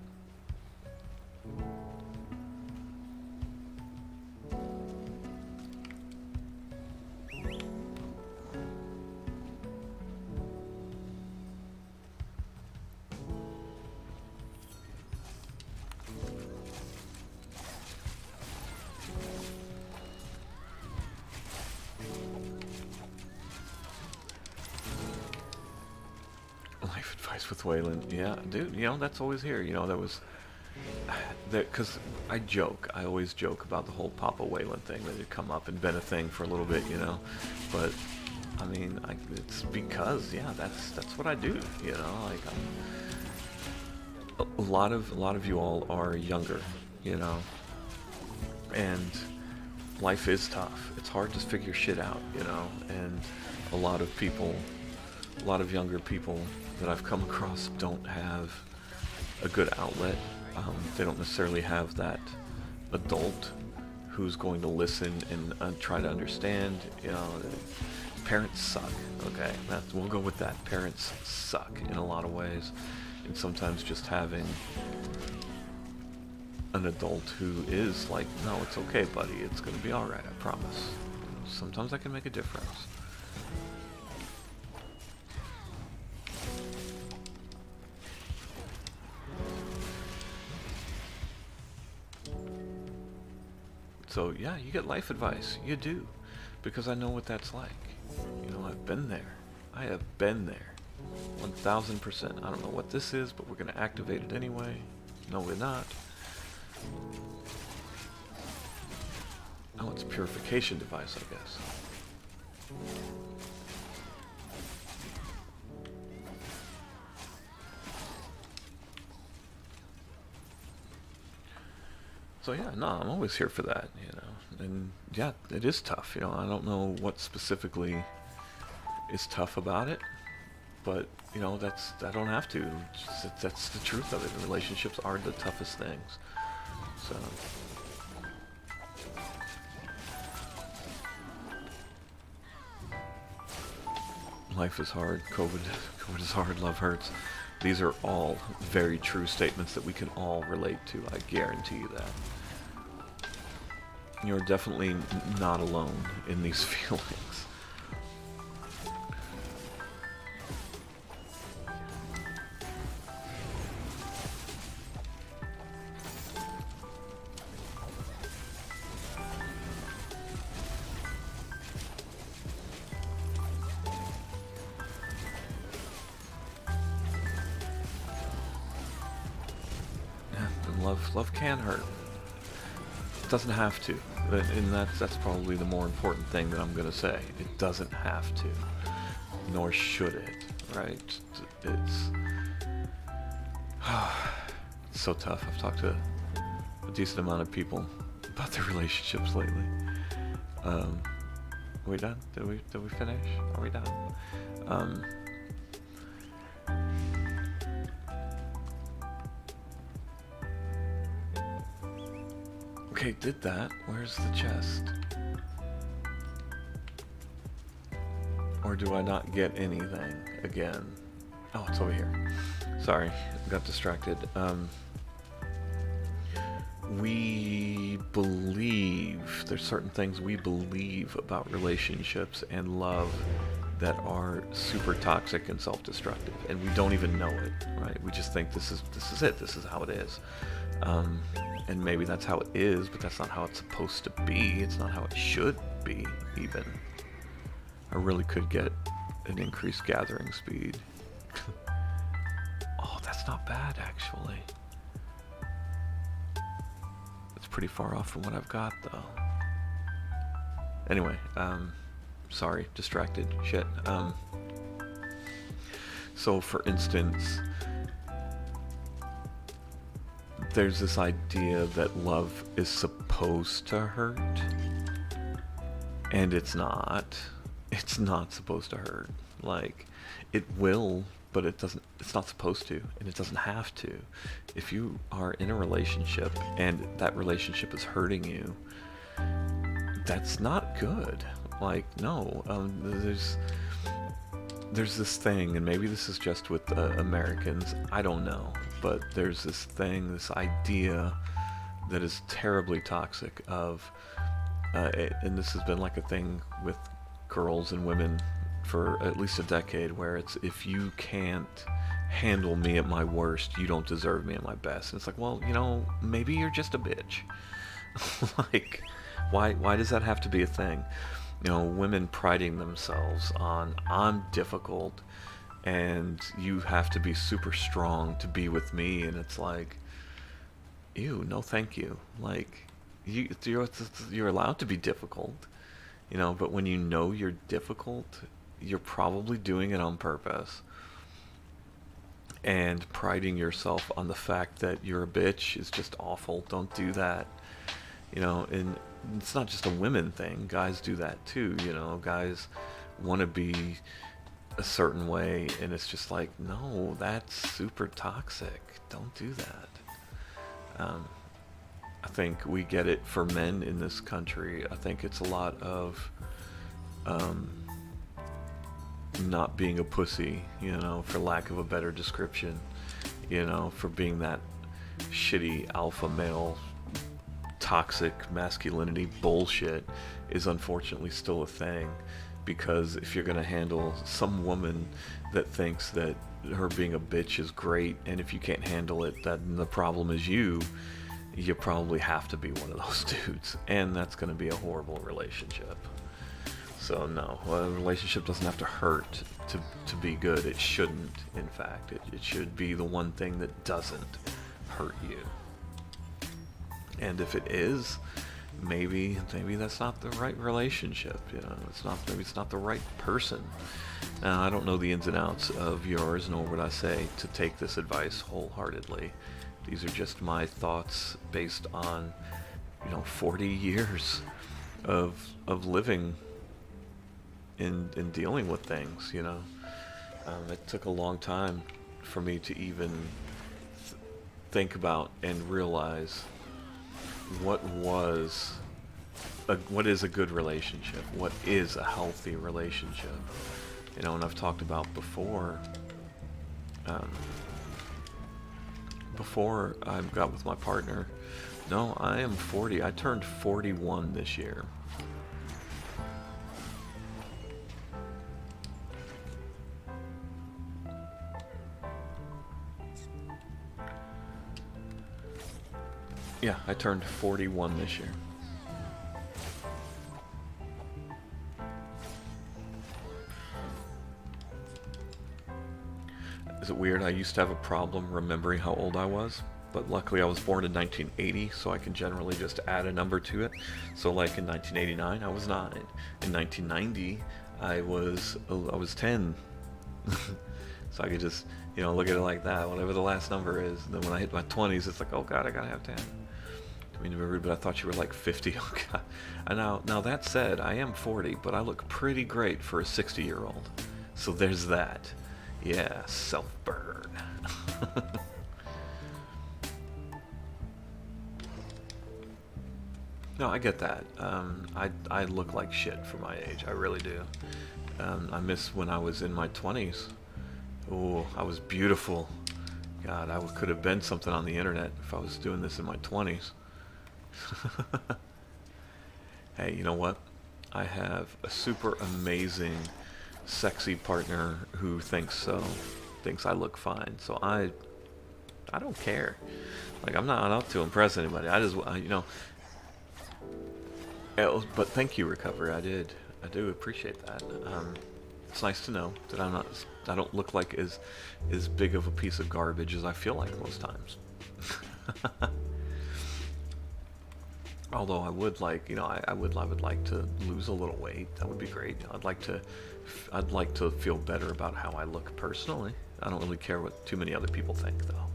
Speaker 2: Life advice with Waylon. Yeah, dude, you know, that's always here. You know, that was... Because I always joke about the whole Papa Waylon thing that had come up and been a thing for a little bit, you know. But, I mean, it's because, yeah, that's what I do, you know. Like, a lot of you all are younger, you know. And life is tough. It's hard to figure shit out, you know. And a lot of younger people that I've come across don't have a good outlet They don't necessarily have that adult who's going to listen and try to understand. You know, parents suck. Okay, we'll go with that. Parents suck in a lot of ways, and sometimes just having an adult who is like, no, it's okay, buddy. It's gonna be all right. I promise. Sometimes that can make a difference. So yeah, you get life advice. You do. Because I know what that's like. You know, I've been there. I have been there. 1000%. I don't know what this is, but we're going to activate it anyway. No, we're not. Oh, it's a purification device, I guess. So yeah, no, I'm always here for that, you know. And yeah, it is tough, you know. I don't know what specifically is tough about it, but you know, I don't have to. That's the truth of it. Relationships are the toughest things. So life is hard. COVID is hard. Love hurts. These are all very true statements that we can all relate to. I guarantee you that. You're definitely not alone in these feelings. Love can hurt. It doesn't have to, and that's probably the more important thing that I'm gonna say. It doesn't have to, nor should it. Right? It's so tough. I've talked to a decent amount of people about their relationships lately. Are we done? Did we finish? Are we done? Okay, did that. Where's the chest? Or do I not get anything again? Oh, it's over here. Sorry, got distracted. We believe, there's certain things we believe about relationships and love that are super toxic and self-destructive, and we don't even know it, right? We just think this is it, this is how it is. And maybe that's how it is, but that's not how it's supposed to be. It's not how it should be, even. I really could get an increased gathering speed. Oh, that's not bad, actually. It's pretty far off from what I've got, though. Anyway, sorry, distracted, shit. So, for instance, there's this idea that love is supposed to hurt, and it's not. It's not supposed to hurt. Like, it will, but it doesn't. It's not supposed to, and it doesn't have to. If you are in a relationship and that relationship is hurting you, that's not good. Like, no. There's this thing, and maybe this is just with Americans, I don't know, but there's this thing, this idea that is terribly toxic of, and this has been like a thing with girls and women for at least a decade, where it's, if you can't handle me at my worst, you don't deserve me at my best. And it's like, well, you know, maybe you're just a bitch. Like, why does that have to be a thing? You know, women priding themselves on, I'm difficult and you have to be super strong to be with me, and it's like, ew, no thank you. Like, you're allowed to be difficult, you know, but when you know you're difficult, you're probably doing it on purpose. And priding yourself on the fact that you're a bitch is just awful. Don't do that. You know, and it's not just a women thing. Guys do that too, you know. Guys want to be a certain way, and it's just like, no, that's super toxic. Don't do that. I think we get it for men in this country. I think it's a lot of not being a pussy, you know, for lack of a better description, you know, for being that shitty alpha male, toxic masculinity bullshit is unfortunately still a thing. Because if you're gonna handle some woman that thinks that her being a bitch is great, and if you can't handle it, then the problem is you probably have to be one of those dudes, and that's gonna be a horrible relationship. So no, a relationship doesn't have to hurt to be good. It shouldn't, in fact. It should be the one thing that doesn't hurt you. And if it is, maybe that's not the right relationship, you know. Maybe it's not the right person. Now, I don't know the ins and outs of yours, nor would I say to take this advice wholeheartedly. These are just my thoughts based on, 40 years of living in dealing with things, you know. It took a long time for me to even think about and realize what is a good relationship, what is a healthy relationship. You know, and I've talked about before I got with my partner. No, I am 40. I turned 41 this year. Yeah, I turned 41 this year. Is it weird? I used to have a problem remembering how old I was, but luckily I was born in 1980, so I can generally just add a number to it. So like in 1989, I was 9. In 1990, I was 10. So I could just, look at it like that, whatever the last number is. And then when I hit my 20s, it's like, oh God, I gotta have 10. I mean, but I thought you were like 50. Oh God. And now that said, I am 40, but I look pretty great for a 60-year-old. So there's that. Yeah, self-burn. No, I get that. I look like shit for my age. I really do. I miss when I was in my 20s. Oh, I was beautiful. God, I could have been something on the internet if I was doing this in my 20s. Hey, you know what? I have a super amazing, sexy partner who thinks I look fine. So I don't care. Like, I'm not out to impress anybody. But thank you, Recovery. I do appreciate that. It's nice to know that I don't look like as big of a piece of garbage as I feel like most times. Although I would like, I would like to lose a little weight. That would be great. I'd like to feel better about how I look personally. I don't really care what too many other people think, though.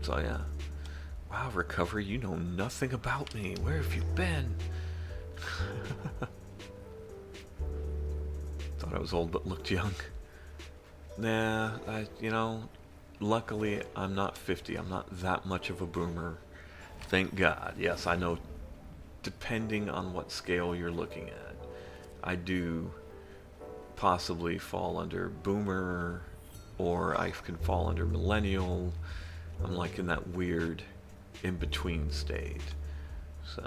Speaker 2: So yeah. Wow, Recovery, you know nothing about me. Where have you been? Thought I was old but looked young. Nah, luckily I'm not 50. I'm not that much of a boomer. Thank God. Yes, I know, depending on what scale you're looking at, I do possibly fall under boomer, or I can fall under millennial. I'm like in that weird in-between state. So,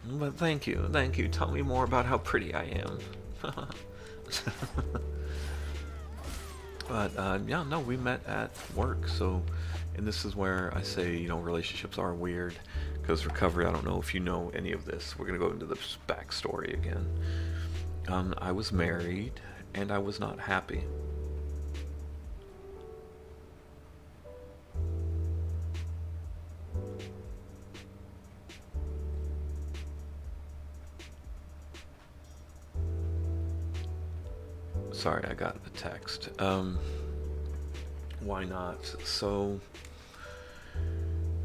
Speaker 2: but thank you. Tell me more about how pretty I am. But yeah, no, we met at work. So, and this is where I say, relationships are weird, because Recovery, I don't know if you know any of this. We're gonna go into the backstory again. I was married and I was not happy. Sorry, I got a text. Why not? So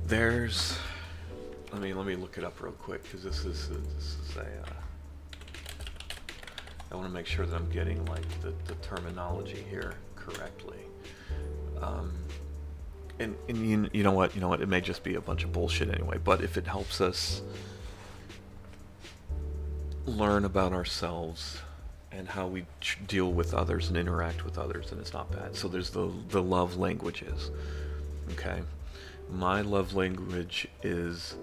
Speaker 2: there's, let me look it up real quick, because this is I want to make sure that I'm getting like the terminology here correctly. and you know what, it may just be a bunch of bullshit anyway, but if it helps us learn about ourselves and how we deal with others and interact with others, then it's not bad. So there's the love languages. Okay, my love language is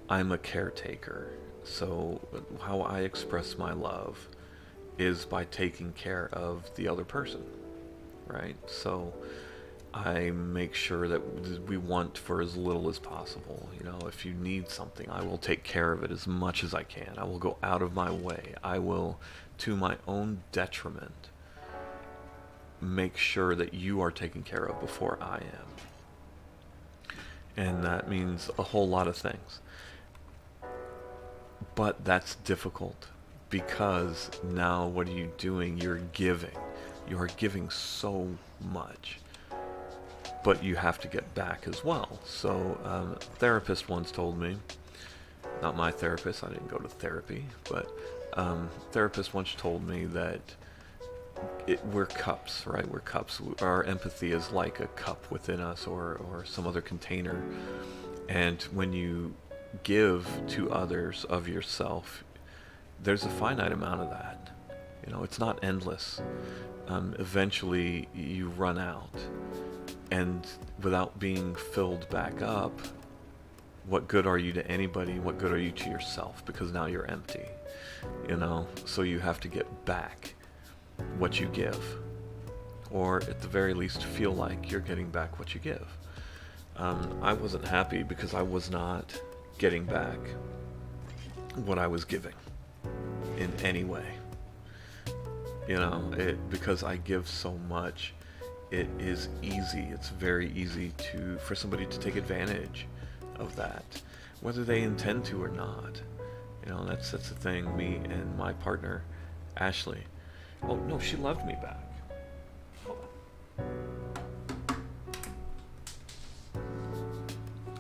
Speaker 2: I'm a caretaker. So how I express my love is by taking care of the other person, right? So I make sure that we want for as little as possible. You know, if you need something, I will take care of it as much as I can. I will go out of my way. I will, to my own detriment, make sure that you are taken care of before I am. And that means a whole lot of things. But that's difficult because now what are you doing? You're giving. You are giving so much. But you have to get back as well. So a therapist once told me, not my therapist, I didn't go to therapy, but therapist once told me that we're cups, right? We're cups. Our empathy is like a cup within us or some other container. And when you give to others of yourself, there's a finite amount of that. You know, it's not endless. Eventually you run out. And without being filled back up, what good are you to anybody? What good are you to yourself? Because now you're empty, you know? So you have to get back what you give. Or at the very least feel like you're getting back what you give. I wasn't happy because I was not getting back what I was giving in any way. You know, because I give so much. It is easy. It's very easy for somebody to take advantage of that, whether they intend to or not. You know, that's the thing. Me and my partner, Ashley. Oh no, she loved me back. Hold on.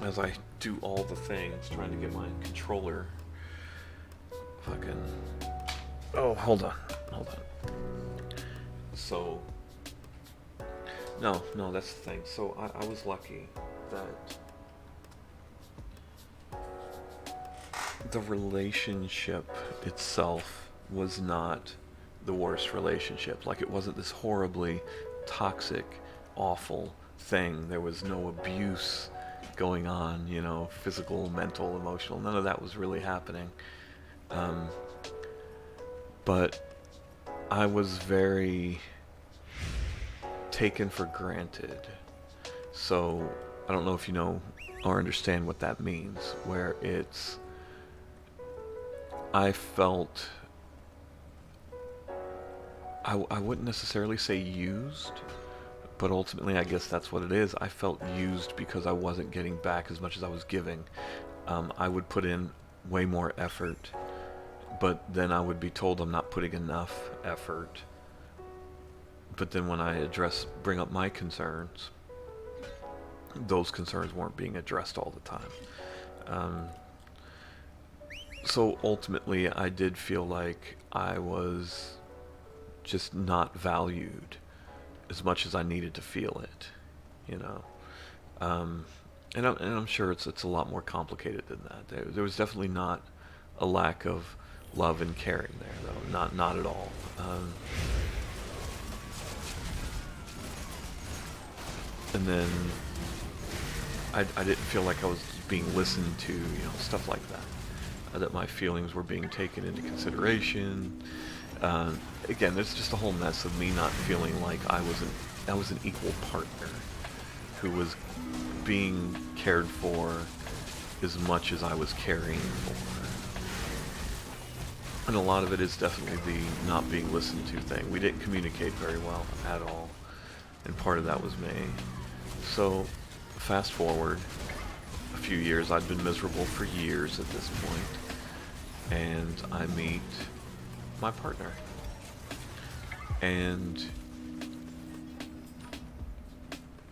Speaker 2: As I do all the things, trying to get my controller. Fucking. Oh, hold on. So. No, that's the thing. So I was lucky that the relationship itself was not the worst relationship. Like, it wasn't this horribly toxic, awful thing. There was no abuse going on, you know, physical, mental, emotional. None of that was really happening. But I was very taken for granted. So I don't know if you know or understand what that means, where it's I felt I wouldn't necessarily say used, but ultimately I guess that's what it is. I felt used because I wasn't getting back as much as I was giving. I would put in way more effort, but then I would be told I'm not putting enough effort. But then when I bring up my concerns, those concerns weren't being addressed all the time. So ultimately, I did feel like I was just not valued as much as I needed to feel it, you know. And I'm sure it's a lot more complicated than that. There was definitely not a lack of love and caring there, though. Not at all. And then I didn't feel like I was being listened to, you know, stuff like that. That my feelings were being taken into consideration. Again, there's just a whole mess of me not feeling like I was an equal partner who was being cared for as much as I was caring for. And a lot of it is definitely the not being listened to thing. We didn't communicate very well at all. And part of that was me. So, fast forward a few years. I'd been miserable for years at this point. And I meet my partner. And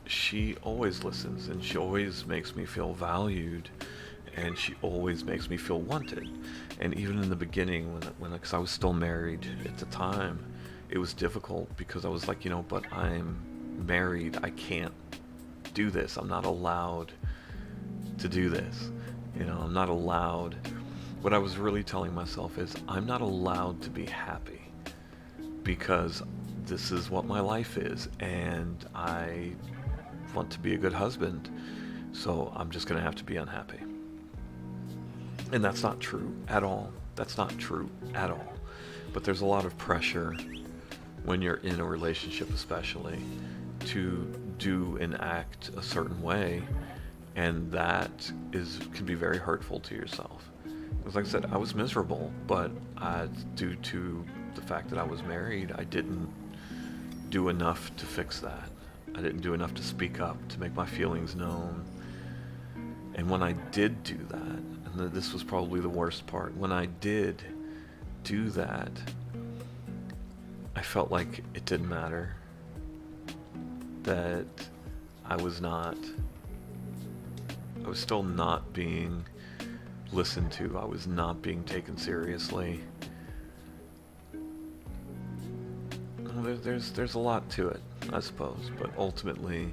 Speaker 2: she always listens, and she always makes me feel valued, and she always makes me feel wanted. And even in the beginning, because I was still married at the time, it was difficult because I was like, you know, but I'm married, I can't do this. I'm not allowed to do this. You know, I'm not allowed. What I was really telling myself is I'm not allowed to be happy because this is what my life is, and I want to be a good husband, so I'm just going to have to be unhappy. And that's not true at all. That's not true at all. But there's a lot of pressure when you're in a relationship, especially, to do and act a certain way, and that can be very hurtful to yourself. Because like I said, I was miserable, but due to the fact that I was married, I didn't do enough to fix that. I didn't do enough to speak up, to make my feelings known. And when I did do that, and this was probably the worst part, when I did do that, I felt like it didn't matter. That I was still not being listened to. I was not being taken seriously. Well, there's a lot to it, I suppose, but ultimately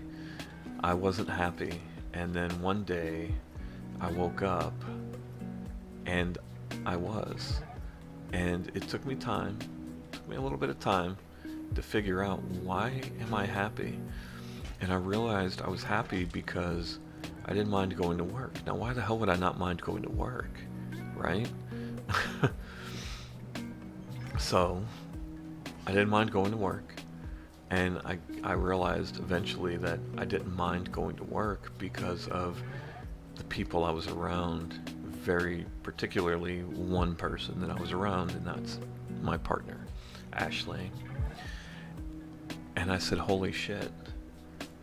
Speaker 2: I wasn't happy. And then one day I woke up and I was. And it took me a little bit of time to figure out, why am I happy? And I realized I was happy because I didn't mind going to work. Now, why the hell would I not mind going to work, right? So I didn't mind going to work, and I realized eventually that I didn't mind going to work because of the people I was around, very particularly one person that I was around, and that's my partner, Ashley. And I said, holy shit,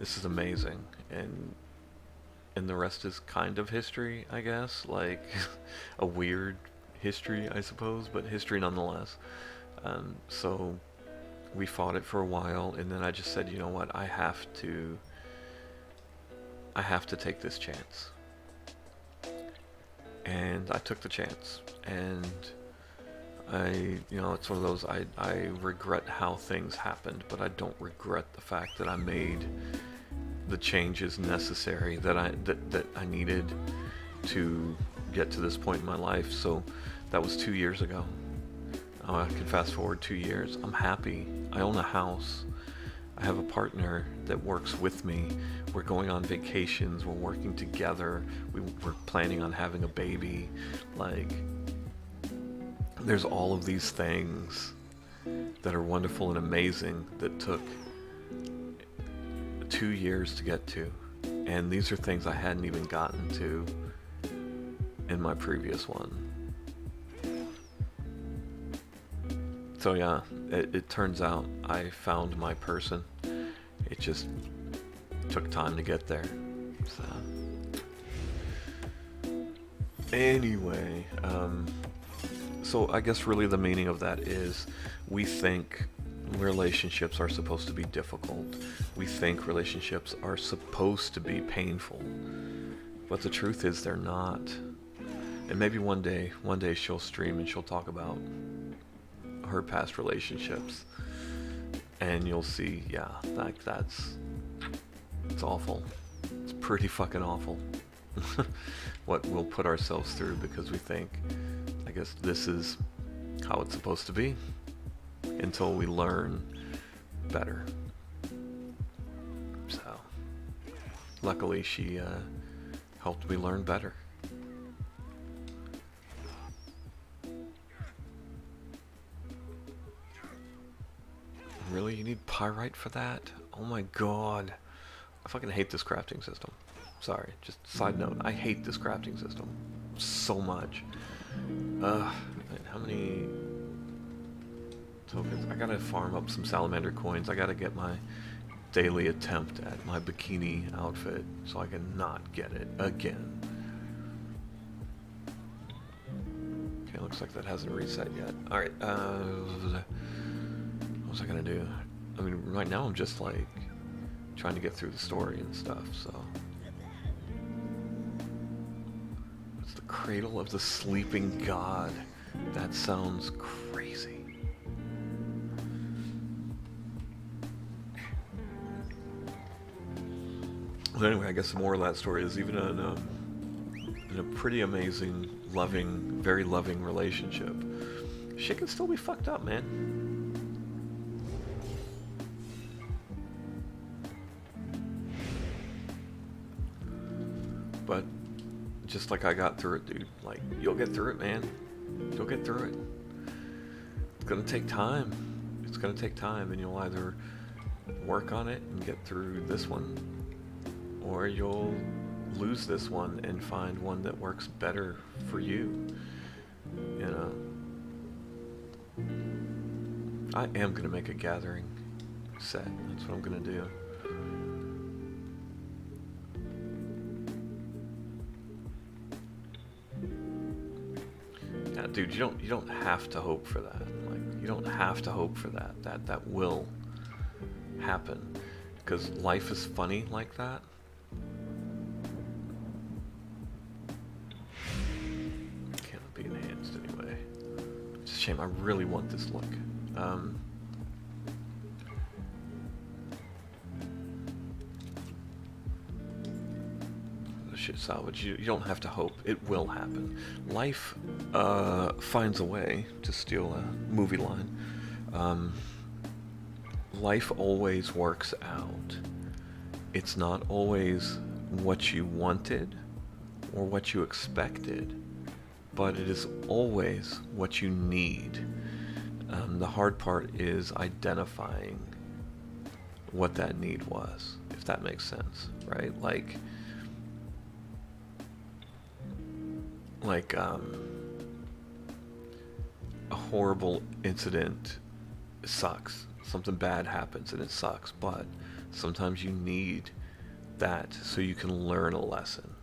Speaker 2: this is amazing. And the rest is kind of history, I guess, like a weird history, I suppose, but history nonetheless. So we fought it for a while, and then I just said, you know what, I have to take this chance. And I took the chance, and it's one of those, I regret how things happened, but I don't regret the fact that I made the changes necessary that I needed to get to this point in my life. So that was 2 years ago. I can fast forward 2 years. I'm happy. I own a house. I have a partner that works with me. We're going on vacations. We're working together. We're planning on having a baby. Like, there's all of these things that are wonderful and amazing that took 2 years to get to. And these are things I hadn't even gotten to in my previous one. So yeah, it turns out I found my person. It just took time to get there. So anyway, so I guess really the meaning of that is we think relationships are supposed to be difficult. We think relationships are supposed to be painful. But the truth is they're not. And maybe one day she'll stream and she'll talk about her past relationships, and you'll see, yeah, it's awful. It's pretty fucking awful. What we'll put ourselves through because we think, I guess this is how it's supposed to be, until we learn better. So luckily she helped me learn better. Really? You need pyrite for that? Oh my god. I fucking hate this crafting system. Sorry, just side note. I hate this crafting system so much. How many tokens? I gotta farm up some salamander coins. I gotta get my daily attempt at my bikini outfit so I can not get it again. Okay, looks like that hasn't reset yet. Alright, what was I gonna do? I mean, right now I'm just like trying to get through the story and stuff, so. It's the Cradle of the Sleeping God. That sounds crazy. Well, anyway, I guess the moral of that story is even in a pretty amazing, loving, very loving relationship, shit can still be fucked up, man. But just like I got through it, dude. Like, you'll get through it, man. You'll get through it. It's gonna take time. It's gonna take time, and you'll either work on it and get through this one, or you'll lose this one and find one that works better for you. You know. I am gonna make a gathering set. That's what I'm gonna do. Yeah, dude, you don't have to hope for that. Like, you don't have to hope for that. That will happen, because life is funny like that. Can't be enhanced anyway. It's a shame. I really want this look. Shit salvage. You don't have to hope. It will happen. Life finds a way, to steal a movie line. Life always works out. It's not always what you wanted or what you expected, but it is always what you need. The hard part is identifying what that need was, if that makes sense, right? Like a horrible incident sucks. Something bad happens and it sucks, but sometimes you need that so you can learn a lesson.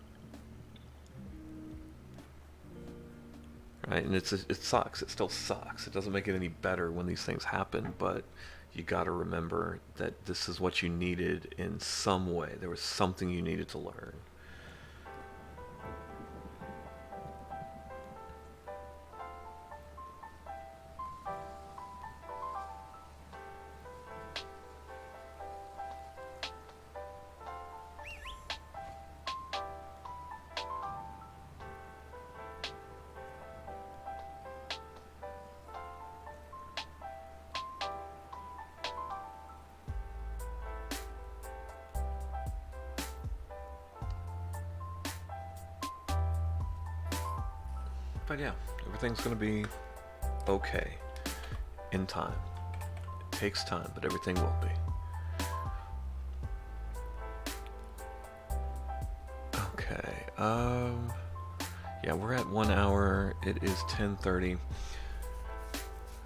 Speaker 2: Right? And it sucks. It still sucks. It doesn't make it any better when these things happen, but you got to remember that this is what you needed in some way. There was something you needed to learn. But yeah, everything's gonna be okay in time. It takes time, but everything will be. Okay, yeah, we're at 1 hour. It is 10:30.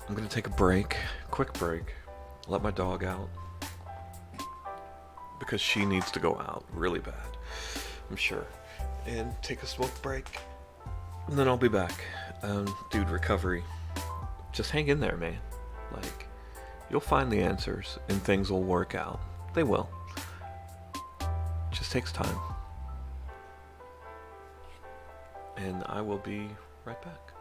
Speaker 2: I'm gonna take a break, quick break, let my dog out, because she needs to go out really bad, I'm sure, and take a smoke break. And then I'll be back. Dude, recovery. Just hang in there, man. Like, you'll find the answers and things will work out. They will. It just takes time. And I will be right back.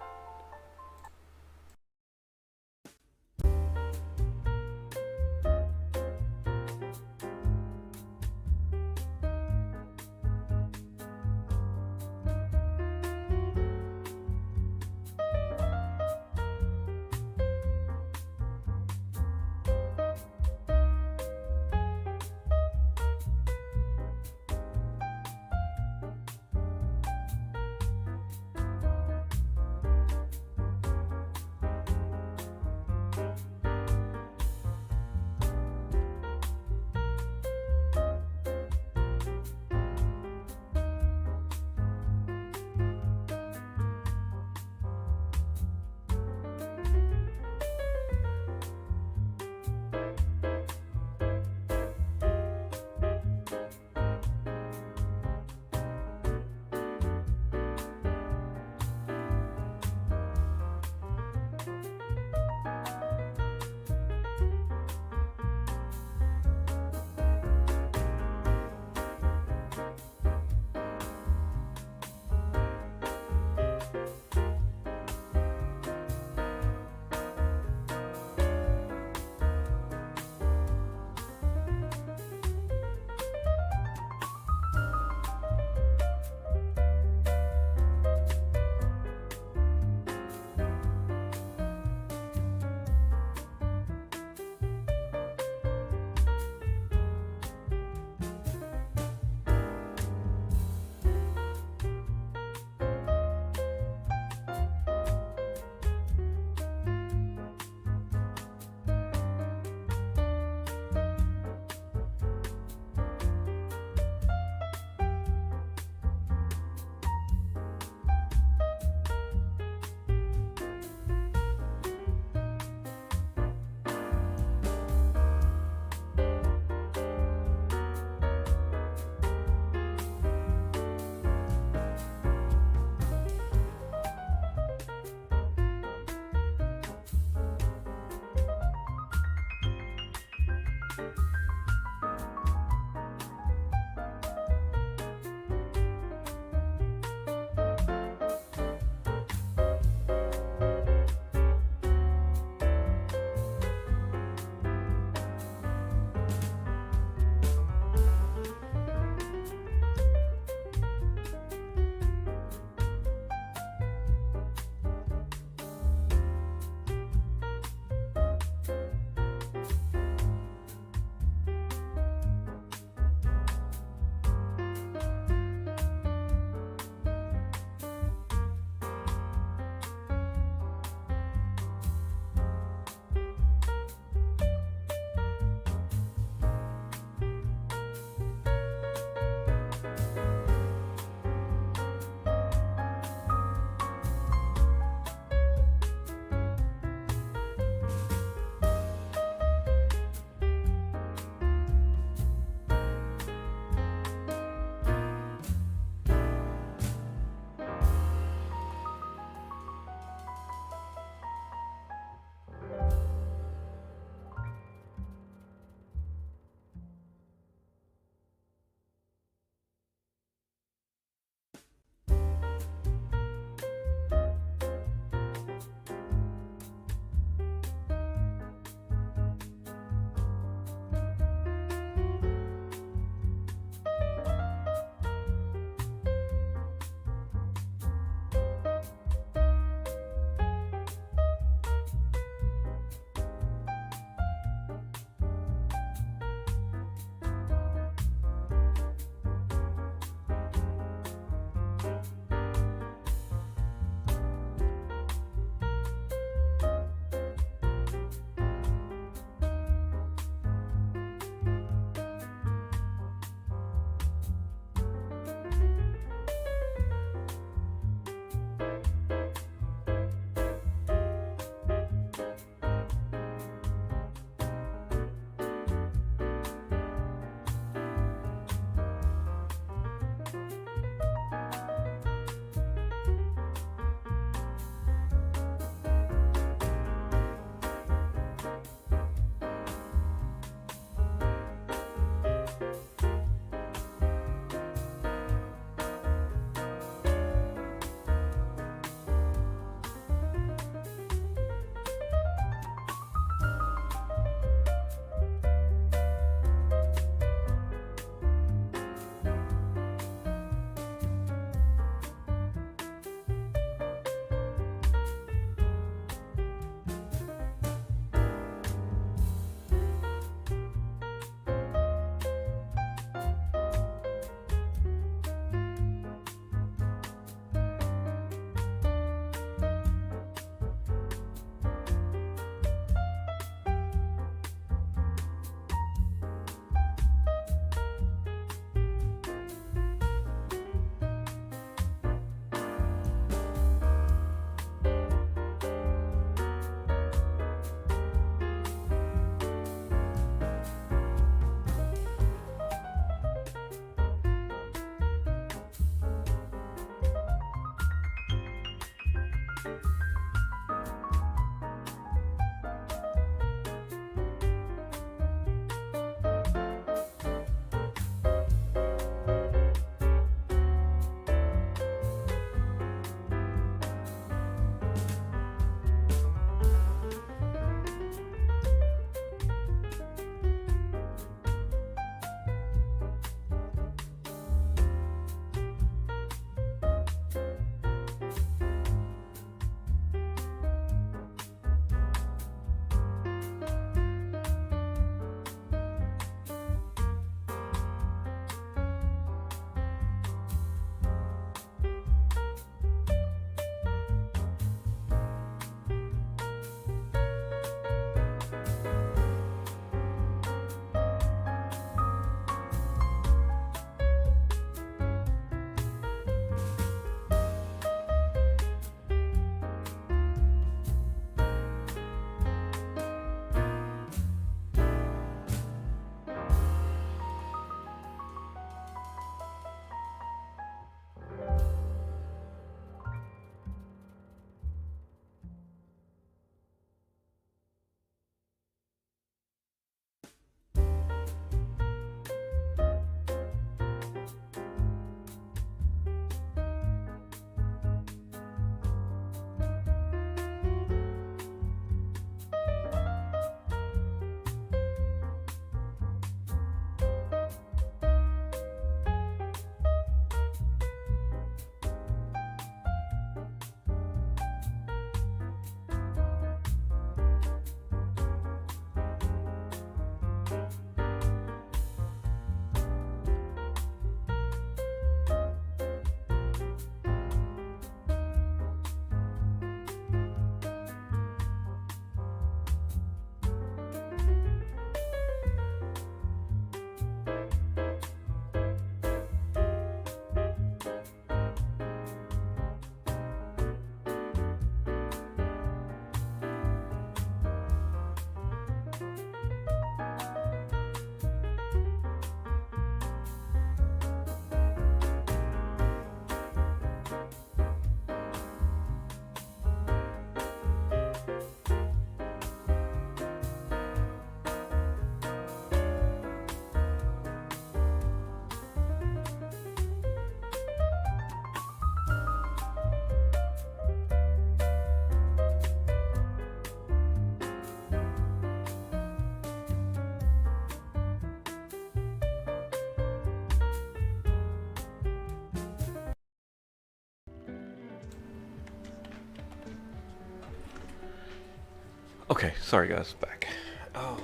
Speaker 2: Okay, sorry guys, back. Oh.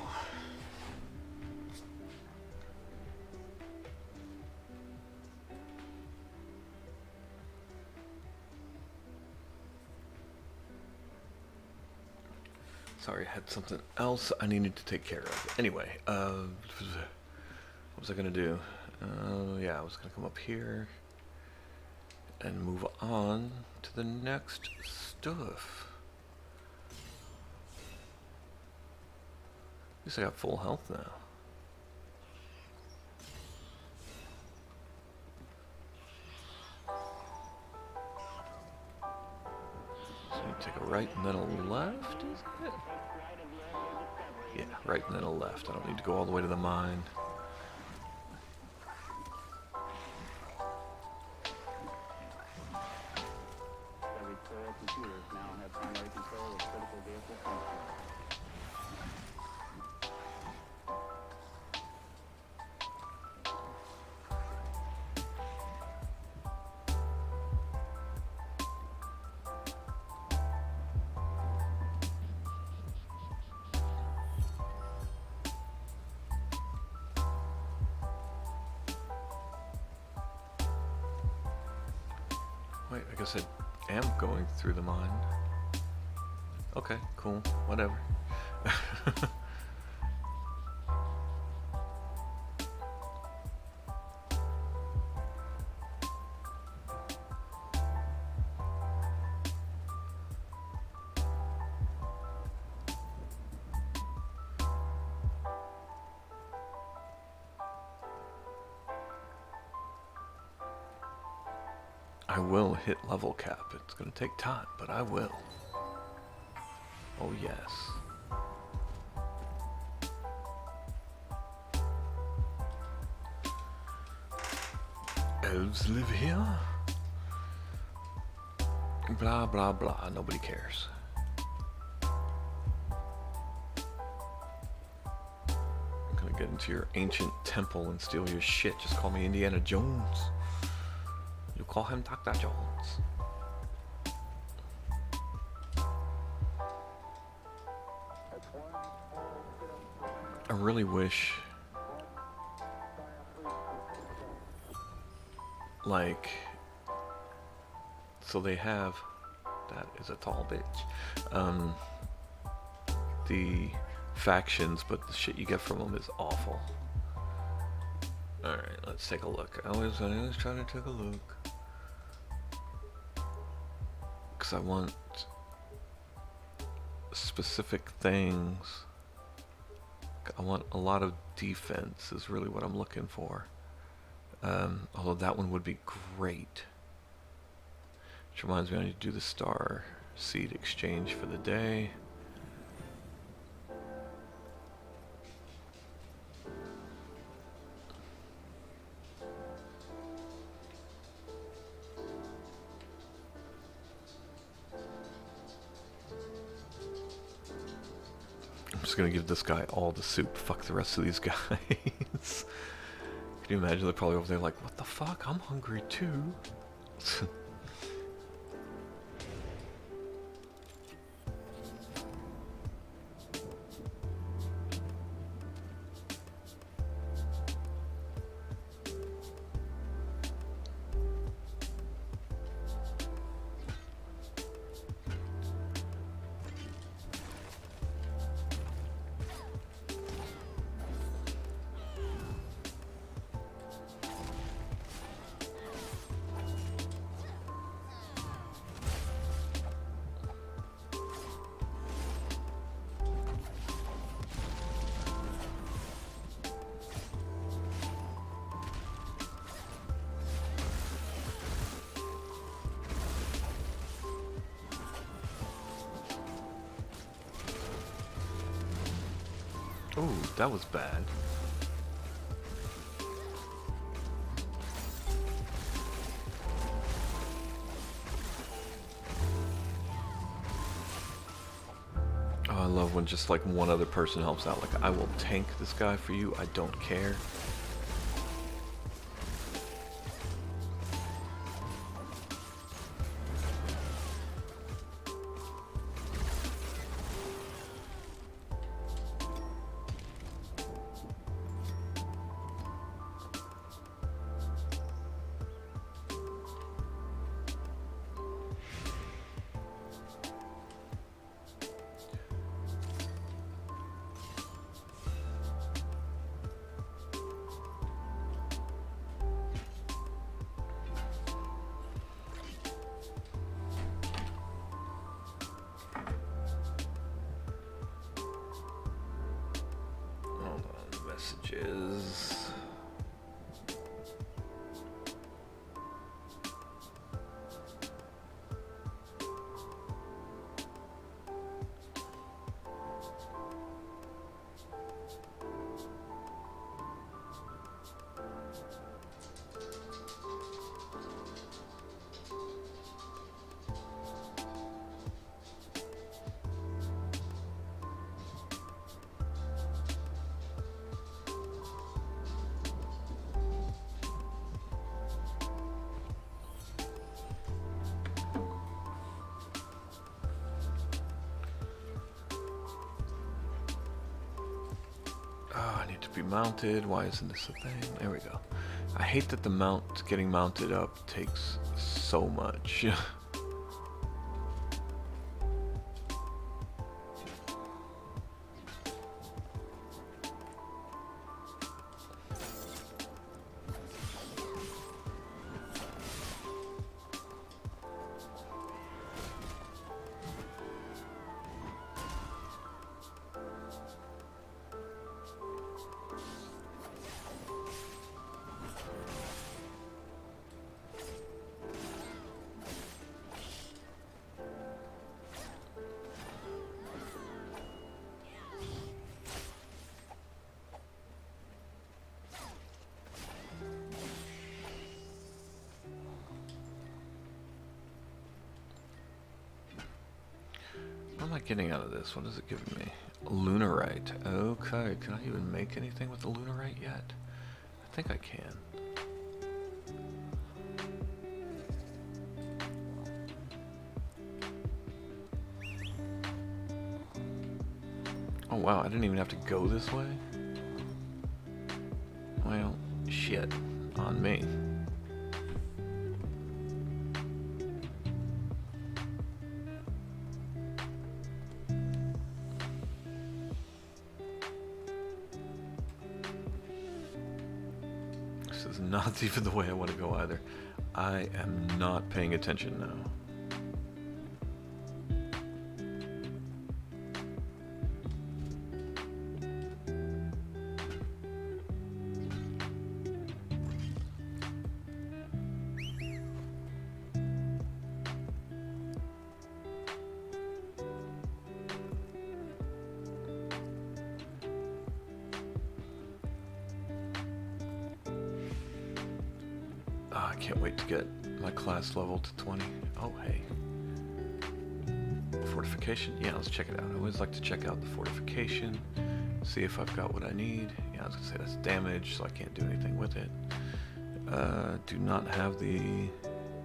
Speaker 2: Sorry, I had something else I needed to take care of. Anyway, what was I gonna do? Yeah, I was gonna come up here and move on to the next stuff. At least I got full health now. So you take a right and then a left, is it? Yeah, right and then a left. I don't need to go all the way to the mine.
Speaker 1: Every core computers now have primary control of critical vehicle functions.
Speaker 2: Wait, I guess I am going through the mine. Okay, cool, whatever. I will hit level cap. It's gonna take time, but I will. Oh yes. Elves live here? Blah blah blah, nobody cares. I'm gonna get into your ancient temple and steal your shit. Just call me Indiana Jones. You call him Dr. Jones. I really wish, like, so they have, that is a tall bitch, the factions, but the shit you get from them is awful. Alright, let's take a look. I was trying to take a look. Because I want specific things. I want a lot of defense is really what I'm looking for. Although that one would be great. Which reminds me, I need to do the star seed exchange for the day. I'm just gonna give this guy all the soup. Fuck the rest of these guys. Can you imagine? They're probably over there like, what the fuck? I'm hungry too. Oh, that was bad. Oh, I love when just like one other person helps out. Like, I will tank this guy for you. I don't care. Messages. Oh, I need to be mounted. Why isn't this a thing? There we go. I hate that the mount getting mounted up takes so much. getting out of this? What is it giving me? Lunarite. Okay, can I even make anything with the Lunarite yet? I think I can. Oh wow, I didn't even have to go this way? Well, shit. On me. This is not even the way I want to go either. I am not paying attention now. I can't wait to get my class level to 20. Oh, hey. Fortification? Yeah, let's check it out. I always like to check out the fortification, see if I've got what I need. Yeah, I was going to say that's damage, so I can't do anything with it. Do not have the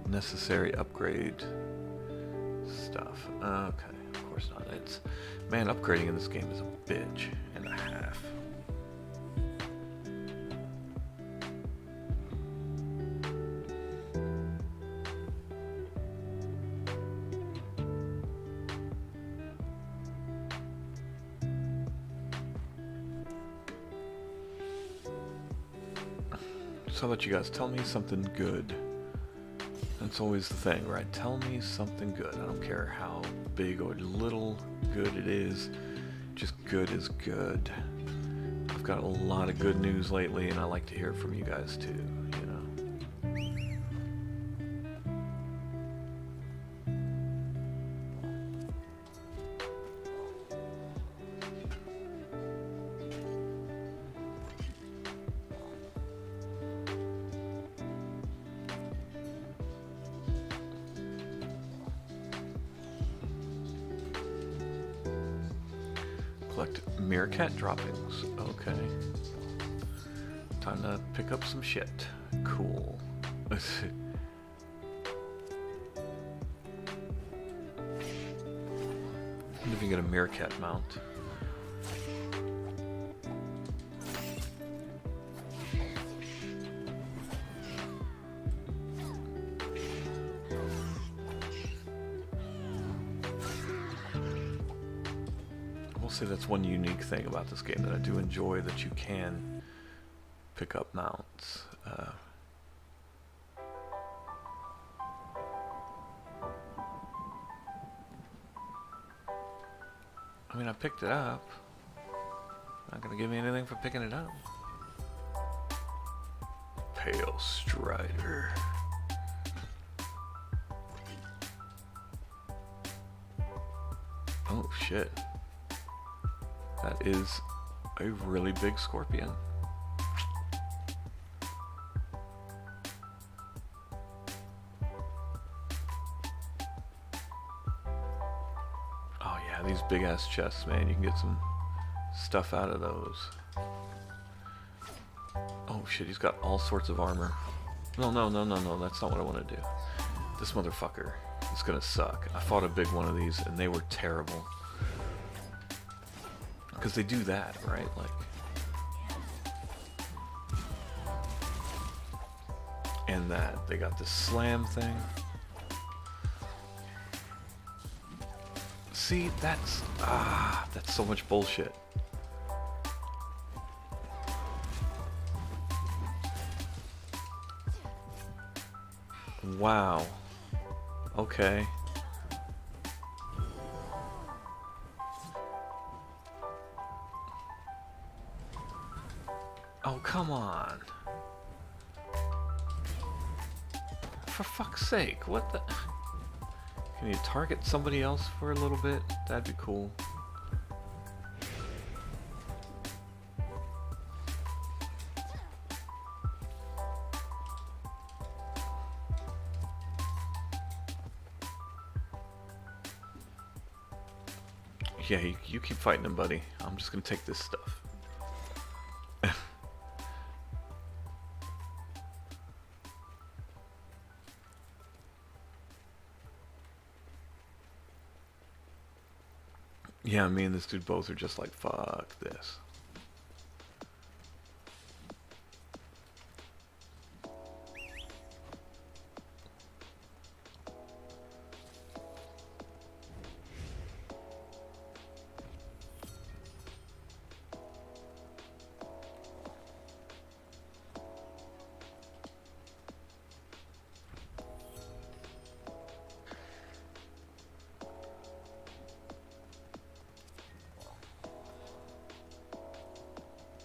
Speaker 2: necessary upgrade stuff. Okay, of course not. It's, man, upgrading in this game is a bitch and a half. So how about you guys? Tell me something good. That's always the thing, right? Tell me something good. I don't care how big or little good it is. Just good is good. I've got a lot of good news lately, and I like to hear it from you guys too, you know? Collect meerkat droppings. Okay. Time to pick up some shit. Cool. Let's see. What if you get a meerkat mount? Say that's one unique thing about this game that I do enjoy, that you can pick up mounts. I mean, I picked it up. Not gonna give me anything for picking it up. Pale Strider. Oh shit. That is a really big scorpion. Oh yeah, these big ass chests, man. You can get some stuff out of those. Oh shit, he's got all sorts of armor. No, that's not what I want to do. This motherfucker is gonna suck. I fought a big one of these and they were terrible. Because they do that, right? Like, and that they got this slam thing. See, that's so much bullshit. Wow. Okay. Oh, come on. For fuck's sake, what the... Can you target somebody else for a little bit? That'd be cool. Yeah, you keep fighting him, buddy. I'm just gonna take this stuff. Yeah, me and this dude both are just like, fuck this.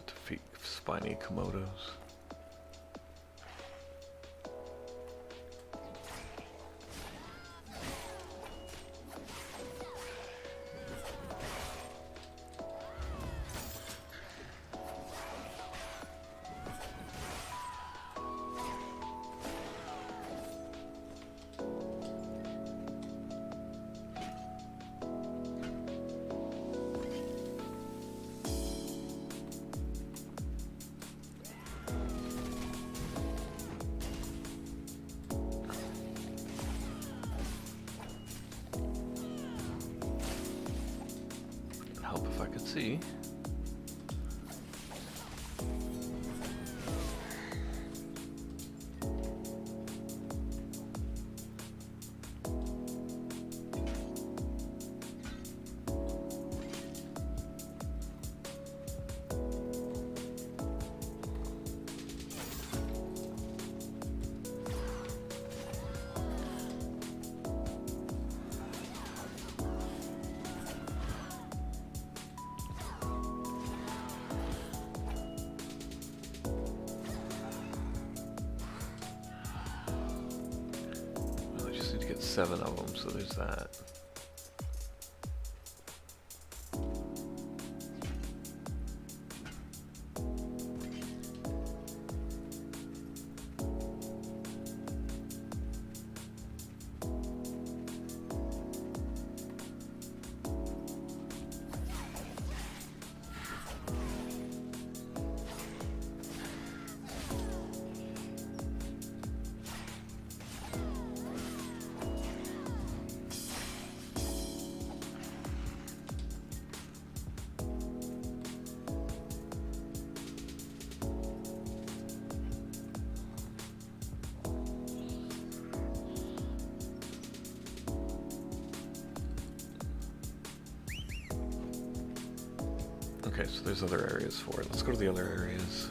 Speaker 2: Defeat spiny Komodos. Help if I could see. Well, I just need to get 7 of them, so there's that. Okay, so there's other areas for it. Let's go to the other areas.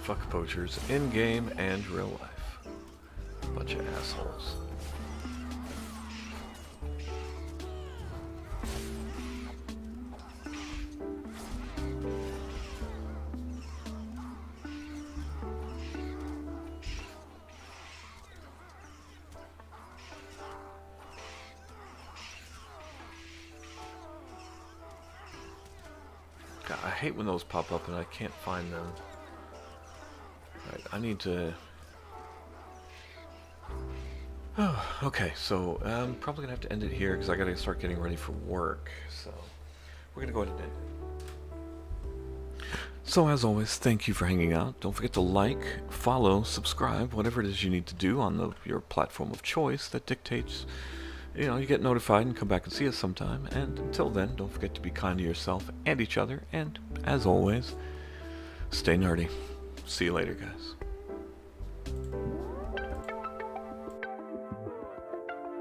Speaker 2: Fuck poachers in game and real life. Bunch of assholes. God, I hate when those pop up and I can't find them. Right, I need to... Okay, so I'm probably gonna have to end it here because I gotta start getting ready for work. So we're gonna go ahead and end. So as always, thank you for hanging out. Don't forget to like, follow, subscribe, whatever it is you need to do on your platform of choice that dictates, you get notified and come back and see us sometime. And until then, don't forget to be kind to yourself and each other. And as always, stay nerdy. See you later, guys.